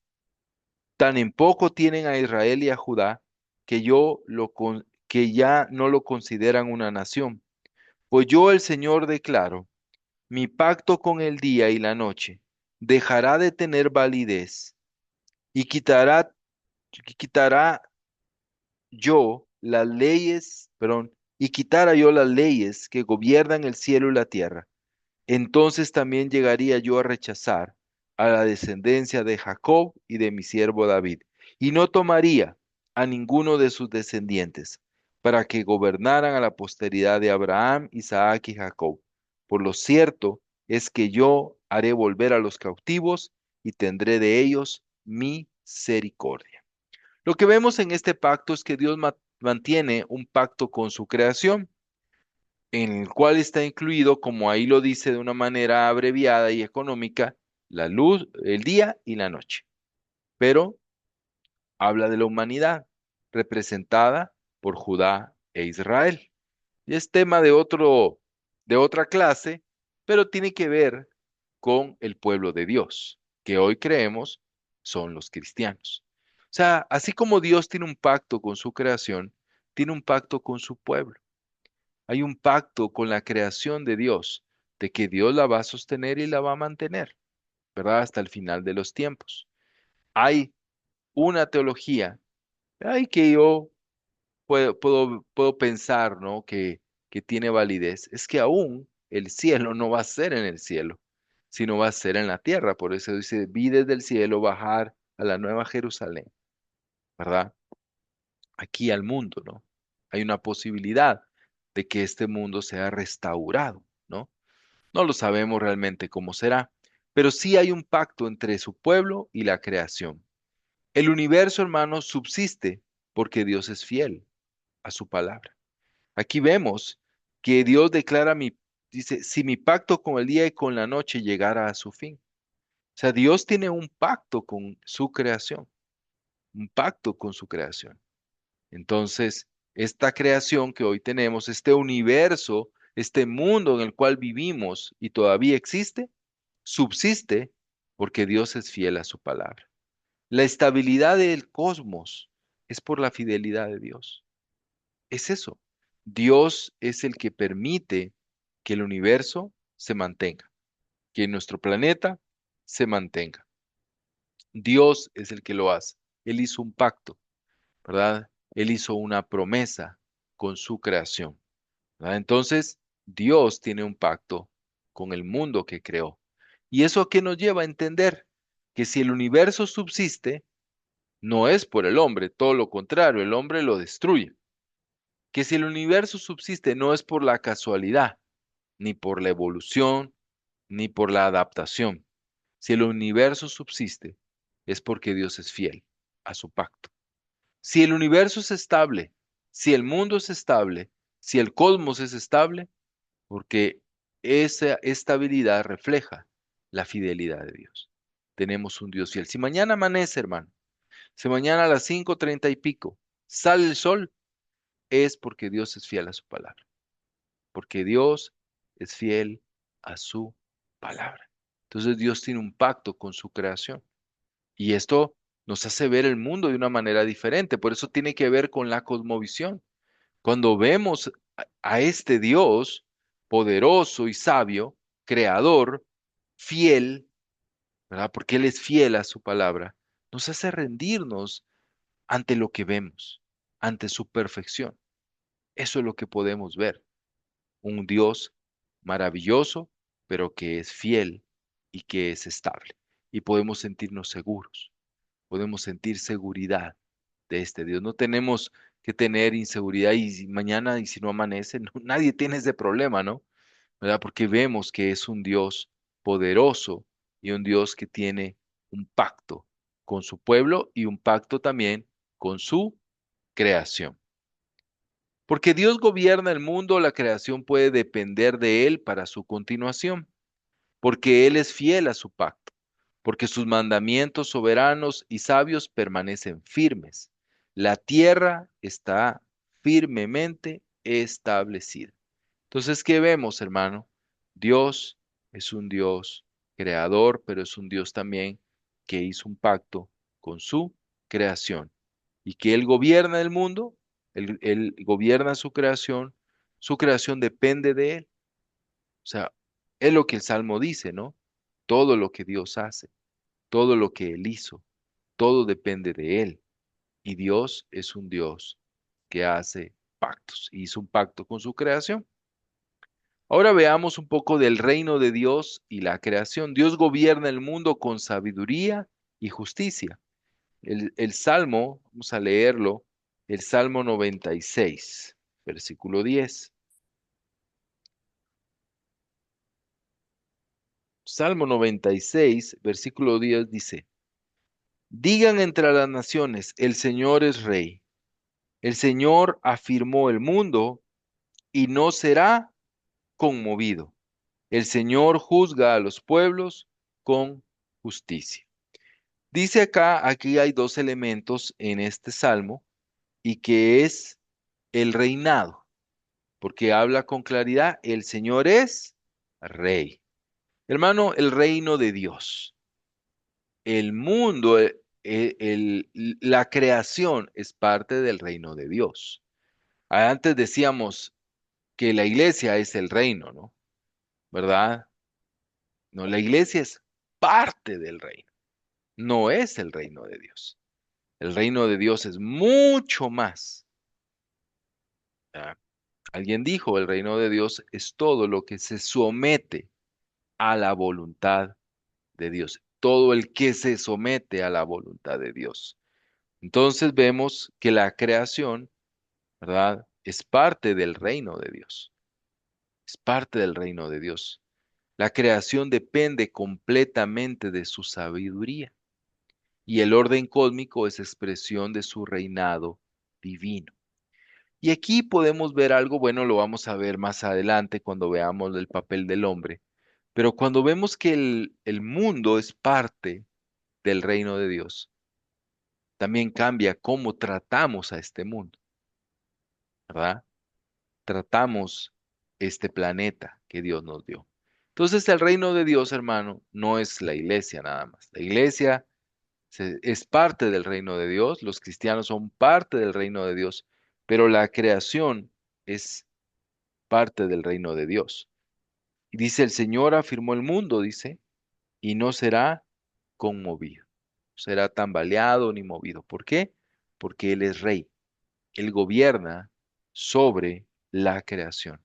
Tan en poco tienen a Israel y a Judá que ya no lo consideran una nación. Pues yo, el Señor, declaro, mi pacto con el día y la noche dejará de tener validez y quitará yo las leyes, perdón, y quitara yo las leyes que gobiernan el cielo y la tierra. Entonces también llegaría yo a rechazar a la descendencia de Jacob y de mi siervo David, y no tomaría a ninguno de sus descendientes, para que gobernaran a la posteridad de Abraham, Isaac y Jacob. Por lo cierto es que yo haré volver a los cautivos y tendré de ellos misericordia. Lo que vemos en este pacto es que Dios mantiene un pacto con su creación en el cual está incluido, como ahí lo dice de una manera abreviada y económica, la luz, el día y la noche. Pero habla de la humanidad, representada por Judá e Israel. Y es tema de otra clase, pero tiene que ver con el pueblo de Dios, que hoy creemos son los cristianos. O sea, así como Dios tiene un pacto con su creación, tiene un pacto con su pueblo. Hay un pacto con la creación de Dios, de que Dios la va a sostener y la va a mantener, ¿verdad? Hasta el final de los tiempos. Hay una teología, ay, que yo puedo pensar, ¿no? Que tiene validez. Es que aún el cielo no va a ser en el cielo, sino va a ser en la tierra. Por eso dice, vi desde el cielo bajar a la nueva Jerusalén, ¿verdad? Aquí al mundo, ¿no? Hay una posibilidad de que este mundo sea restaurado, ¿no? No lo sabemos realmente cómo será, pero sí hay un pacto entre su pueblo y la creación. El universo, hermano, subsiste porque Dios es fiel a su palabra. Aquí vemos que Dios declara dice, si mi pacto con el día y con la noche llegara a su fin. O sea, Dios tiene un pacto con su creación, un pacto con su creación. Entonces, esta creación que hoy tenemos, este universo, este mundo en el cual vivimos y todavía existe, subsiste porque Dios es fiel a su palabra. La estabilidad del cosmos es por la fidelidad de Dios. Es eso. Dios es el que permite que el universo se mantenga, que nuestro planeta se mantenga. Dios es el que lo hace. Él hizo un pacto, ¿verdad? Él hizo una promesa con su creación, ¿verdad? Entonces, Dios tiene un pacto con el mundo que creó. ¿Y eso a qué nos lleva a entender? Que si el universo subsiste, no es por el hombre, todo lo contrario, el hombre lo destruye. Que si el universo subsiste, no es por la casualidad, ni por la evolución, ni por la adaptación. Si el universo subsiste, es porque Dios es fiel a su pacto. Si el universo es estable, si el mundo es estable, si el cosmos es estable, porque esa estabilidad refleja la fidelidad de Dios. Tenemos un Dios fiel. Si mañana amanece, hermano, si mañana a las 5:30 y pico sale el sol, es porque Dios es fiel a su palabra, porque Dios es fiel a su palabra. Entonces Dios tiene un pacto con su creación y esto nos hace ver el mundo de una manera diferente. Por eso tiene que ver con la cosmovisión. Cuando vemos a este Dios poderoso y sabio, creador, fiel, ¿verdad? Porque Él es fiel a su palabra, nos hace rendirnos ante lo que vemos, ante su perfección. Eso es lo que podemos ver. Un Dios maravilloso, pero que es fiel y que es estable. Y podemos sentirnos seguros, podemos sentir seguridad de este Dios. No tenemos que tener inseguridad y si mañana y si no amanece, nadie tiene ese problema, ¿no? ¿Verdad? Porque vemos que es un Dios poderoso y un Dios que tiene un pacto con su pueblo y un pacto también con su creación. Porque Dios gobierna el mundo, la creación puede depender de Él para su continuación. porque Él es fiel a su pacto, porque sus mandamientos soberanos y sabios permanecen firmes. La tierra está firmemente establecida. Entonces, ¿qué vemos, hermano? Dios es un Dios creador, pero es un Dios también que hizo un pacto con su creación y que Él gobierna el mundo, Él gobierna su creación depende de Él. O sea, es lo que el Salmo dice, ¿no? Todo lo que Dios hace, todo lo que Él hizo, todo depende de Él. Y Dios es un Dios que hace pactos, hizo un pacto con su creación. Ahora veamos un poco del reino de Dios y la creación. Dios gobierna el mundo con sabiduría y justicia. El Salmo, vamos a leerlo, el Salmo 96, versículo 10. Salmo 96, versículo 10 dice, digan entre las naciones, el Señor es rey. El Señor afirmó el mundo y no será conmovido. El Señor juzga a los pueblos con justicia. Dice acá, aquí hay dos elementos en este salmo y que es el reinado, porque habla con claridad, el Señor es rey. Hermano, el reino de Dios, el mundo, la creación es parte del reino de Dios. Antes decíamos que la iglesia es el reino, ¿no? ¿Verdad? No, la iglesia es parte del reino, no es el reino de Dios. El reino de Dios es mucho más. ¿Verdad? Alguien dijo, el reino de Dios es todo lo que se somete a la voluntad de Dios, todo el que se somete a la voluntad de Dios. Entonces vemos que la creación, ¿verdad? Es parte del reino de Dios, es parte del reino de Dios. La creación depende completamente de su sabiduría y el orden cósmico es expresión de su reinado divino. Y aquí podemos ver algo, bueno, lo vamos a ver más adelante cuando veamos el papel del hombre, pero cuando vemos que el mundo es parte del reino de Dios, también cambia cómo tratamos a este mundo, ¿verdad? Tratamos este planeta que Dios nos dio. Entonces el reino de Dios, hermano, no es la iglesia nada más. La iglesia es parte del reino de Dios, los cristianos son parte del reino de Dios, pero la creación es parte del reino de Dios. Y dice, el Señor afirmó el mundo, dice, y no será conmovido, no será tambaleado ni movido. ¿Por qué? Porque Él es rey, Él gobierna sobre la creación.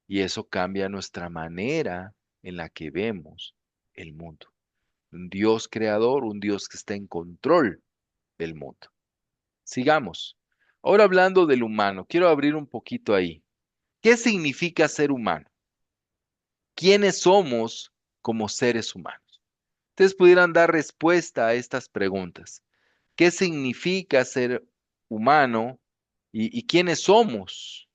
Y eso cambia nuestra manera en la que vemos el mundo. Un Dios creador, un Dios que está en control del mundo. Sigamos. Ahora hablando del humano, quiero abrir un poquito ahí. ¿Qué significa ser humano? ¿Quiénes somos como seres humanos? Ustedes pudieran dar respuesta a estas preguntas. ¿Qué significa ser humano y quiénes somos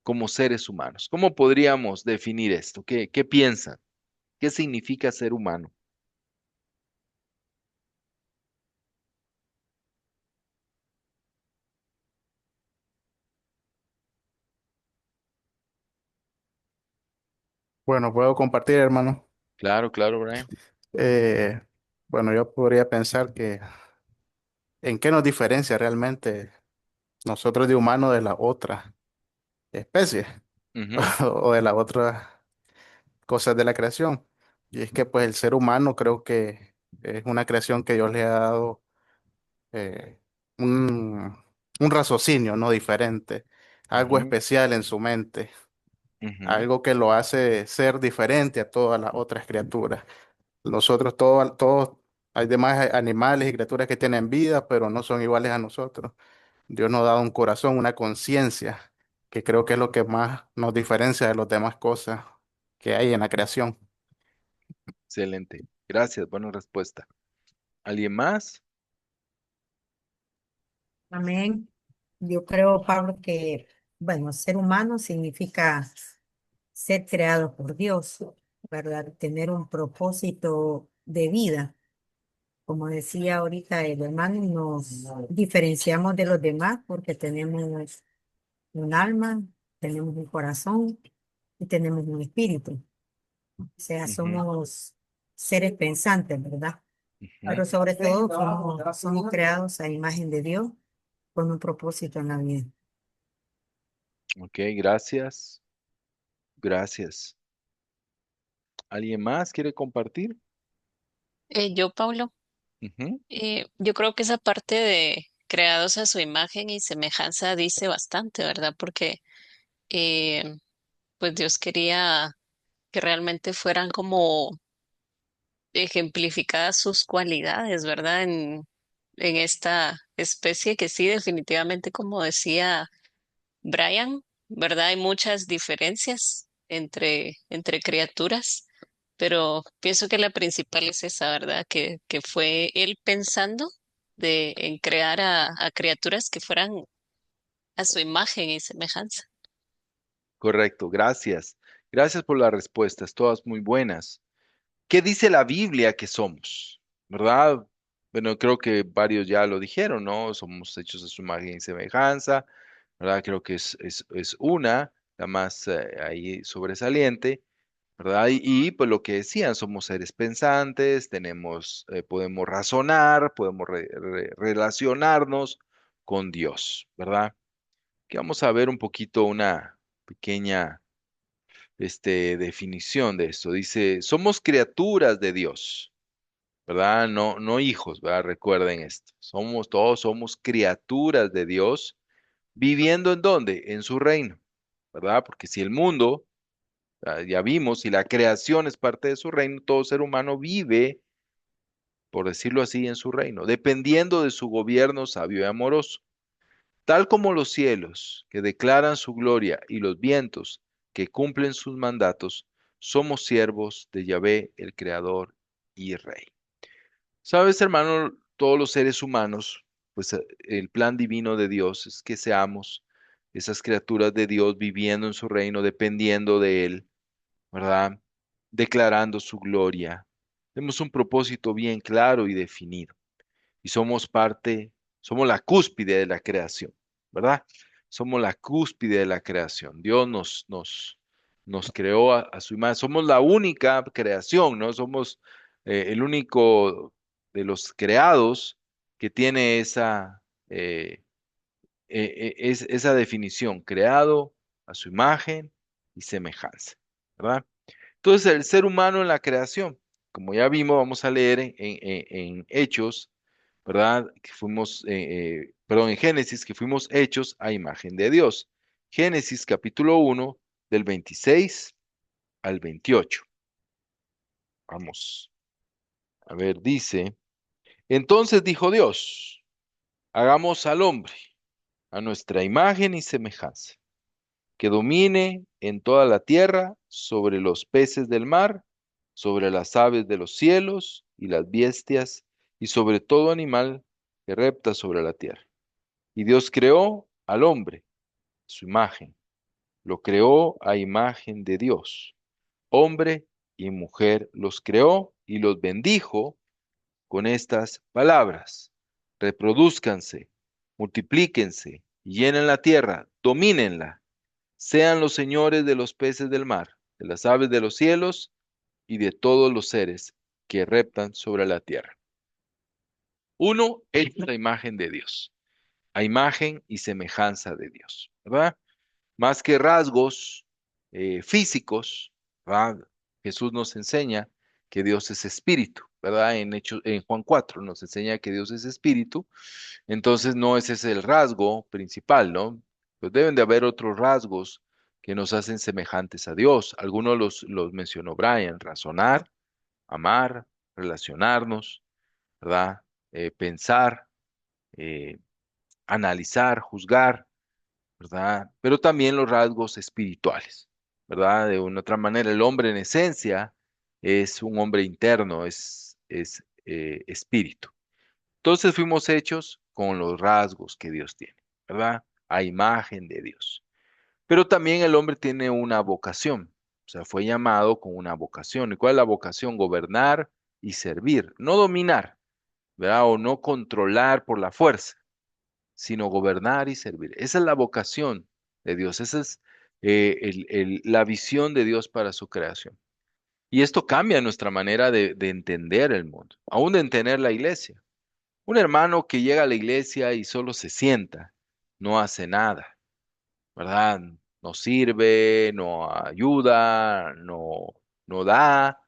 como seres humanos? ¿Cómo podríamos definir esto? ¿Qué piensan? ¿Qué significa ser humano? Bueno, puedo compartir, hermano. Claro, claro, Brian. Eh, bueno, yo podría pensar que en qué nos diferencia realmente nosotros de humanos de la otra especie Ujú, o de las otras cosas de la creación. Y es que pues el ser humano creo que es una creación que Dios le ha dado eh, un, un raciocinio, ¿no? Diferente, algo ujú, especial en su mente, ujú. algo que lo hace ser diferente a todas las otras criaturas. Nosotros todos, hay demás animales y criaturas que tienen vida, pero no son iguales a nosotros. Dios nos ha dado un corazón, una conciencia, que creo que es lo que más nos diferencia de las demás cosas que hay en la creación. Excelente. Gracias, buena respuesta. ¿Alguien más? Amén. Yo creo, Pablo, que, bueno, ser humano significa ser creado por Dios. ¿verdad? Tener un propósito de vida. Como decía ahorita el hermano, nos diferenciamos de los demás porque tenemos un alma, tenemos un corazón y tenemos un espíritu. O sea, Ujú, somos seres pensantes, ¿verdad? ujú. Pero sobre todo somos creados a imagen de Dios con un propósito en la vida. Ok, gracias, gracias. ¿Alguien más quiere compartir? Yo, Pablo, Ujú, yo creo que esa parte de creados a su imagen y semejanza dice bastante, ¿verdad? Porque eh, pues Dios quería que realmente fueran como ejemplificadas sus cualidades, ¿verdad? En esta especie que sí, definitivamente, como decía Brian, ¿verdad? Hay muchas diferencias entre criaturas, pero pienso que la principal es esa, ¿verdad? Que fue él pensando en crear a criaturas que fueran a su imagen y semejanza. correcto, gracias. Gracias por las respuestas, todas muy buenas. ¿Qué dice la Biblia que somos? ¿Verdad? Bueno, creo que varios ya lo dijeron, ¿no? Somos hechos a su imagen y semejanza, ¿verdad? Creo que es una, la más ahí sobresaliente, ¿verdad? Pues lo que decían, somos seres pensantes, tenemos, podemos razonar, podemos relacionarnos con Dios, ¿verdad? Que vamos a ver un poquito una pequeña definición de esto. Dice, somos criaturas de Dios, ¿verdad? No, no hijos, ¿verdad? Recuerden esto. Todos somos criaturas de Dios, viviendo ¿en dónde? En su reino, ¿verdad? Porque si el mundo, ya vimos, si la creación es parte de su reino, todo ser humano vive, por decirlo así, en su reino, dependiendo de su gobierno sabio y amoroso. Tal como los cielos, que declaran su gloria, y los vientos, que cumplen sus mandatos, somos siervos de Yahvé, el Creador y Rey. Sabes, hermano, todos los seres humanos, pues el plan divino de Dios es que seamos esas criaturas de Dios viviendo en su reino, dependiendo de Él, ¿verdad? Declarando su gloria. Tenemos un propósito bien claro y definido y somos parte, somos la cúspide de la creación, ¿verdad? Somos la cúspide de la creación. Dios nos creó a su imagen. Somos la única creación, ¿no? Somos el único de los creados que tiene esa definición, creado a su imagen y semejanza, ¿verdad? Entonces, el ser humano en la creación, como ya vimos, vamos a leer en Hechos, ¿verdad? Perdón, en Génesis, que fuimos hechos a imagen de Dios. Génesis capítulo 1, del 26 al 28. Vamos a ver, dice, entonces dijo Dios, hagamos al hombre a nuestra imagen y semejanza, que domine en toda la tierra, sobre los peces del mar, sobre las aves de los cielos y las bestias, y sobre todo animal que repta sobre la tierra. Y Dios creó al hombre, su imagen, lo creó a imagen de Dios. Hombre y mujer los creó y los bendijo con estas palabras. Reproduzcanse, multiplíquense, llenen la tierra, domínenla, sean los señores de los peces del mar, de las aves de los cielos y de todos los seres que reptan sobre la tierra. Uno, hecho la imagen de Dios, a imagen y semejanza de Dios, ¿verdad? Más que rasgos físicos, ¿verdad? Jesús nos enseña que Dios es espíritu, ¿verdad? En Juan 4 nos enseña que Dios es espíritu, entonces no ese es el rasgo principal, ¿no? Pues deben de haber otros rasgos que nos hacen semejantes a Dios. Algunos los mencionó Brian, razonar, amar, relacionarnos, ¿verdad? Pensar, eh, analizar, juzgar, ¿verdad? Pero también los rasgos espirituales, ¿verdad? De una otra manera, el hombre en esencia es un hombre interno, es espíritu. Entonces fuimos hechos con los rasgos que Dios tiene, ¿verdad? A imagen de Dios. Pero también el hombre tiene una vocación, O sea, fue llamado con una vocación. ¿Y cuál es la vocación? Gobernar y servir, no dominar, ¿verdad? O no controlar por la fuerza, sino gobernar y servir. Esa es la vocación de Dios, esa es la visión de Dios para su creación. Y esto cambia nuestra manera de entender el mundo, aún de entender la iglesia. Un hermano que llega a la iglesia y solo se sienta, no hace nada, ¿verdad? No sirve, no ayuda, no da,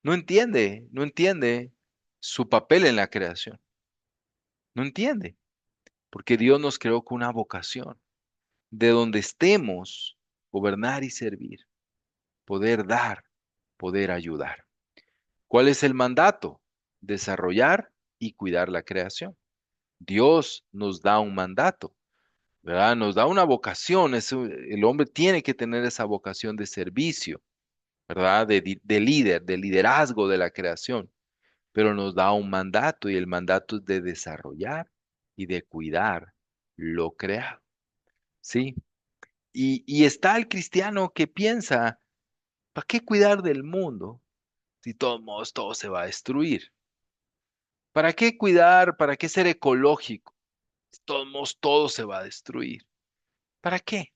no entiende su papel en la creación, no entiende, porque Dios nos creó con una vocación, de donde estemos, gobernar y servir, poder dar, poder ayudar. ¿Cuál es el mandato? Desarrollar y cuidar la creación. Dios nos da un mandato, ¿verdad? Nos da una vocación. El hombre tiene que tener esa vocación de servicio, ¿verdad? De líder, de liderazgo de la creación. Pero nos da un mandato y el mandato es de desarrollar y de cuidar lo creado, ¿sí? Y está el cristiano que piensa, ¿para qué cuidar del mundo si de todos modos todo se va a destruir? ¿Para qué cuidar? ¿Para qué ser ecológico? Si de todos modos todo se va a destruir. ¿Para qué?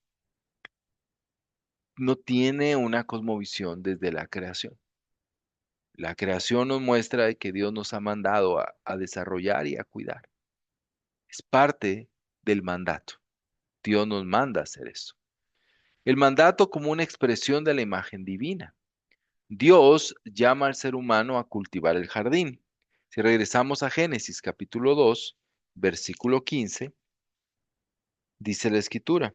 No tiene una cosmovisión desde la creación. La creación nos muestra de que Dios nos ha mandado a desarrollar y a cuidar. Es parte del mandato. Dios nos manda a hacer eso. El mandato como una expresión de la imagen divina. Dios llama al ser humano a cultivar el jardín. Si regresamos a Génesis capítulo 2, versículo 15, dice la escritura.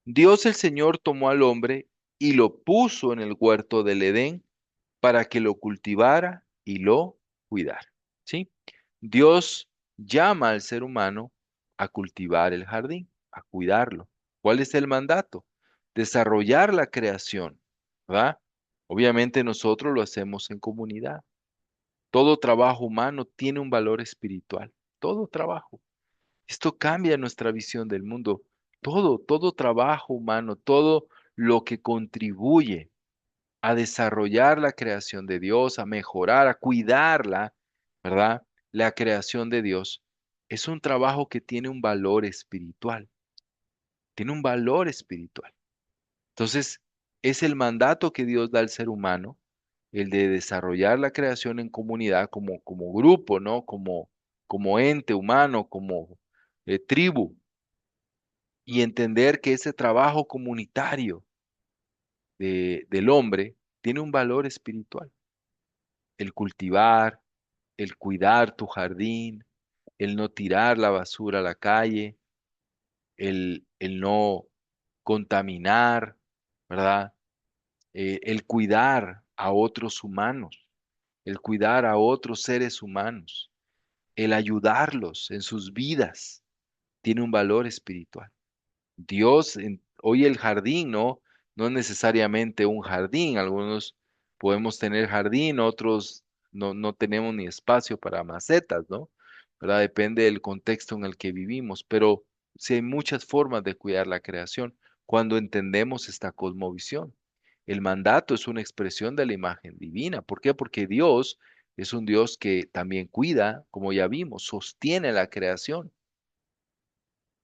Dios el Señor tomó al hombre y lo puso en el huerto del Edén para que lo cultivara y lo cuidara. ¿Sí? Dios llama al ser humano a cultivar el jardín, a cuidarlo. ¿Cuál es el mandato? Desarrollar la creación, ¿verdad? Obviamente nosotros lo hacemos en comunidad. Todo trabajo humano tiene un valor espiritual. Todo trabajo. Esto cambia nuestra visión del mundo. Todo trabajo humano, todo lo que contribuye a desarrollar la creación de Dios, a mejorar, a cuidarla, ¿verdad? La creación de Dios es un trabajo que tiene un valor espiritual, tiene un valor espiritual. Entonces, es el mandato que Dios da al ser humano, el de desarrollar la creación en comunidad como grupo, ¿no? Como ente humano, como tribu, y entender que ese trabajo comunitario del hombre tiene un valor espiritual. El cultivar, el cuidar tu jardín, el no tirar la basura a la calle, el no contaminar, ¿verdad? El cuidar a otros humanos, el cuidar a otros seres humanos, el ayudarlos en sus vidas, tiene un valor espiritual. Dios, hoy el jardín, ¿no? No es necesariamente un jardín. Algunos podemos tener jardín, otros no tenemos ni espacio para macetas, ¿no? ¿Verdad? Depende del contexto en el que vivimos, pero sí hay muchas formas de cuidar la creación cuando entendemos esta cosmovisión. El mandato es una expresión de la imagen divina. ¿Por qué? Porque Dios es un Dios que también cuida, como ya vimos, sostiene la creación,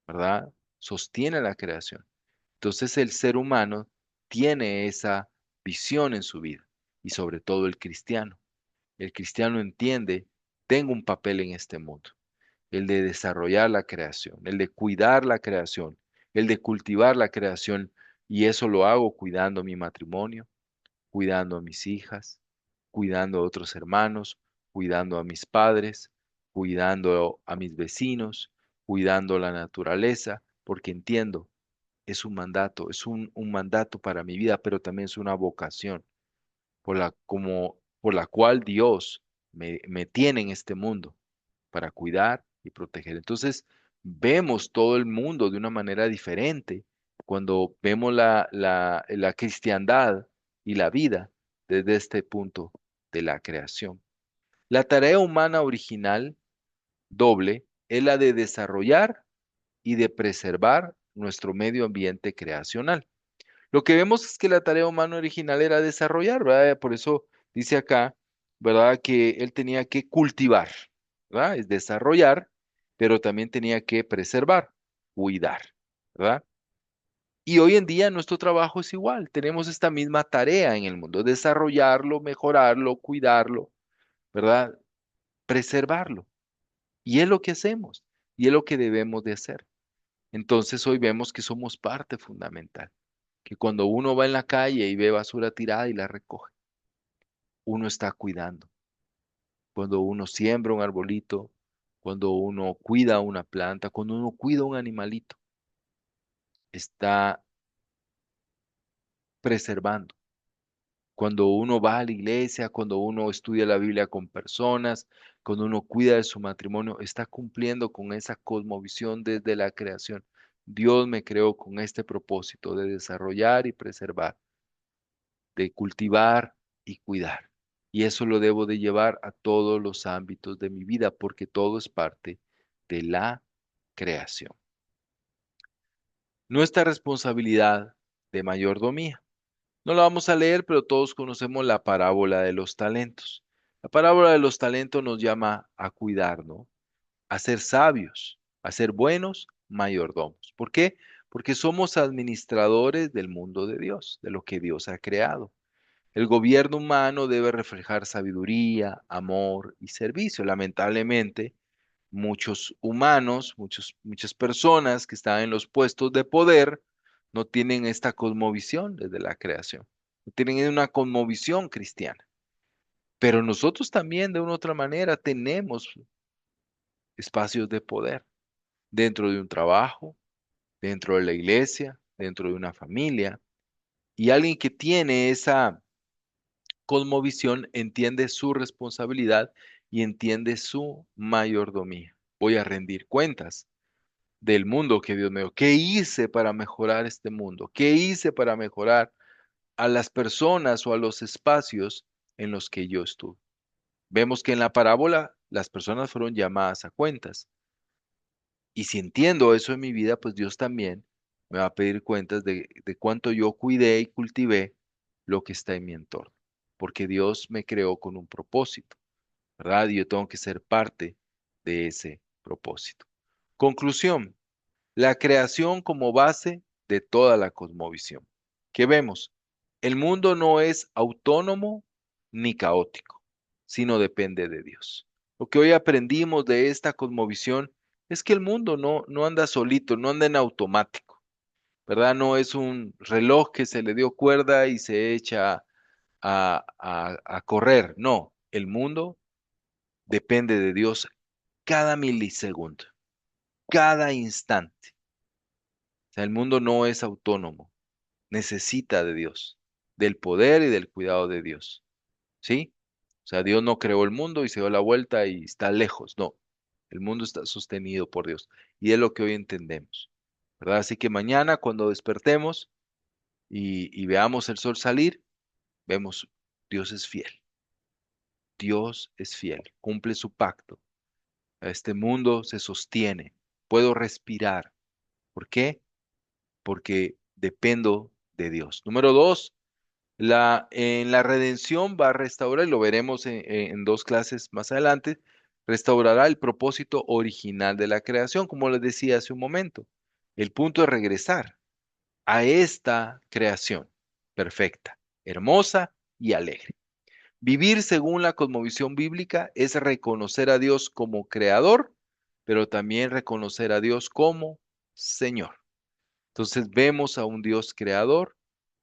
¿verdad? Sostiene la creación. Entonces el ser humano tiene esa visión en su vida y sobre todo el cristiano. El cristiano entiende, tengo un papel en este mundo, el de desarrollar la creación, el de cuidar la creación, el de cultivar la creación y eso lo hago cuidando mi matrimonio, cuidando a mis hijas, cuidando a otros hermanos, cuidando a mis padres, cuidando a mis vecinos, cuidando la naturaleza, porque entiendo es un mandato, es un mandato para mi vida, pero también es una vocación por la cual Dios me tiene en este mundo para cuidar y proteger. Entonces, vemos todo el mundo de una manera diferente cuando vemos la cristiandad y la vida desde este punto de la creación. La tarea humana original, doble, es la de desarrollar y de preservar nuestro medio ambiente creacional. Lo que vemos es que la tarea humana original era desarrollar, ¿verdad? Por eso dice acá, ¿verdad? Que él tenía que cultivar, ¿verdad? Es desarrollar, pero también tenía que preservar, cuidar, ¿verdad? Y hoy en día nuestro trabajo es igual, tenemos esta misma tarea en el mundo, desarrollarlo, mejorarlo, cuidarlo, ¿verdad? Preservarlo. Y es lo que hacemos, y es lo que debemos de hacer. Entonces hoy vemos que somos parte fundamental, que cuando uno va en la calle y ve basura tirada y la recoge, uno está cuidando. Cuando uno siembra un arbolito, cuando uno cuida una planta, cuando uno cuida un animalito, está preservando. Cuando uno va a la iglesia, cuando uno estudia la Biblia con personas, cuando uno cuida de su matrimonio, está cumpliendo con esa cosmovisión desde la creación. Dios me creó con este propósito de desarrollar y preservar, de cultivar y cuidar. Y eso lo debo de llevar a todos los ámbitos de mi vida porque todo es parte de la creación. Nuestra responsabilidad de mayordomía. No la vamos a leer, pero todos conocemos la parábola de los talentos. La parábola de los talentos nos llama a cuidar, ¿no? A ser sabios, a ser buenos mayordomos. ¿Por qué? Porque somos administradores del mundo de Dios, de lo que Dios ha creado. El gobierno humano debe reflejar sabiduría, amor y servicio. Lamentablemente, muchos humanos, muchas personas que están en los puestos de poder no tienen esta cosmovisión desde la creación, no tienen una cosmovisión cristiana. Pero nosotros también, de una u otra manera, tenemos espacios de poder dentro de un trabajo, dentro de la iglesia, dentro de una familia. Y alguien que tiene esa cosmovisión entiende su responsabilidad y entiende su mayordomía. Voy a rendir cuentas del mundo que Dios me dio. ¿Qué hice para mejorar este mundo? ¿Qué hice para mejorar a las personas o a los espacios en los que yo estuve? Vemos que en la parábola las personas fueron llamadas a cuentas. Y si entiendo eso en mi vida, pues Dios también me va a pedir cuentas de cuánto yo cuidé y cultivé lo que está en mi entorno. Porque Dios me creó con un propósito, ¿verdad? Y yo tengo que ser parte de ese propósito. Conclusión. La creación como base de toda la cosmovisión. ¿Qué vemos? El mundo no es autónomo ni caótico, sino depende de Dios. Lo que hoy aprendimos de esta cosmovisión es que el mundo no anda solito, no anda en automático, ¿verdad? No es un reloj que se le dio cuerda y se echa a correr. No, el mundo depende de Dios cada milisegundo, cada instante. O sea, el mundo no es autónomo, necesita de Dios, del poder y del cuidado de Dios, ¿sí? O sea, Dios no creó el mundo y se dio la vuelta y está lejos, no. El mundo está sostenido por Dios y es lo que hoy entendemos, ¿verdad? Así que mañana cuando despertemos y veamos el sol salir, vemos Dios es fiel, Dios es fiel, cumple su pacto. Este mundo se sostiene, puedo respirar. ¿Por qué? Porque dependo de Dios. Número dos, en la redención va a restaurar, y lo veremos en dos clases más adelante, restaurará el propósito original de la creación, como les decía hace un momento. El punto es regresar a esta creación perfecta, hermosa y alegre. Vivir según la cosmovisión bíblica es reconocer a Dios como creador, pero también reconocer a Dios como Señor. Entonces vemos a un Dios creador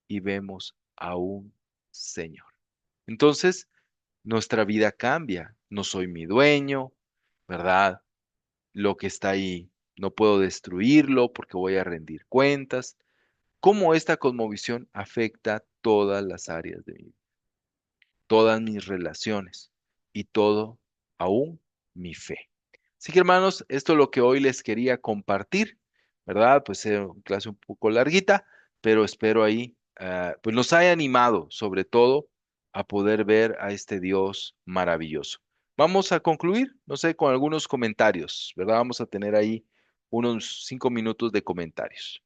y vemos a un Señor. Entonces, nuestra vida cambia. No soy mi dueño, ¿verdad? Lo que está ahí no puedo destruirlo porque voy a rendir cuentas. ¿Cómo esta cosmovisión afecta todas las áreas de mi vida, todas mis relaciones y todo, aún mi fe? Así que hermanos, esto es lo que hoy les quería compartir, ¿verdad? Pues es una clase un poco larguita, pero espero ahí, pues nos haya animado sobre todo a poder ver a este Dios maravilloso. Vamos a concluir, no sé, con algunos comentarios, ¿verdad? Vamos a tener ahí unos 5 minutos de comentarios.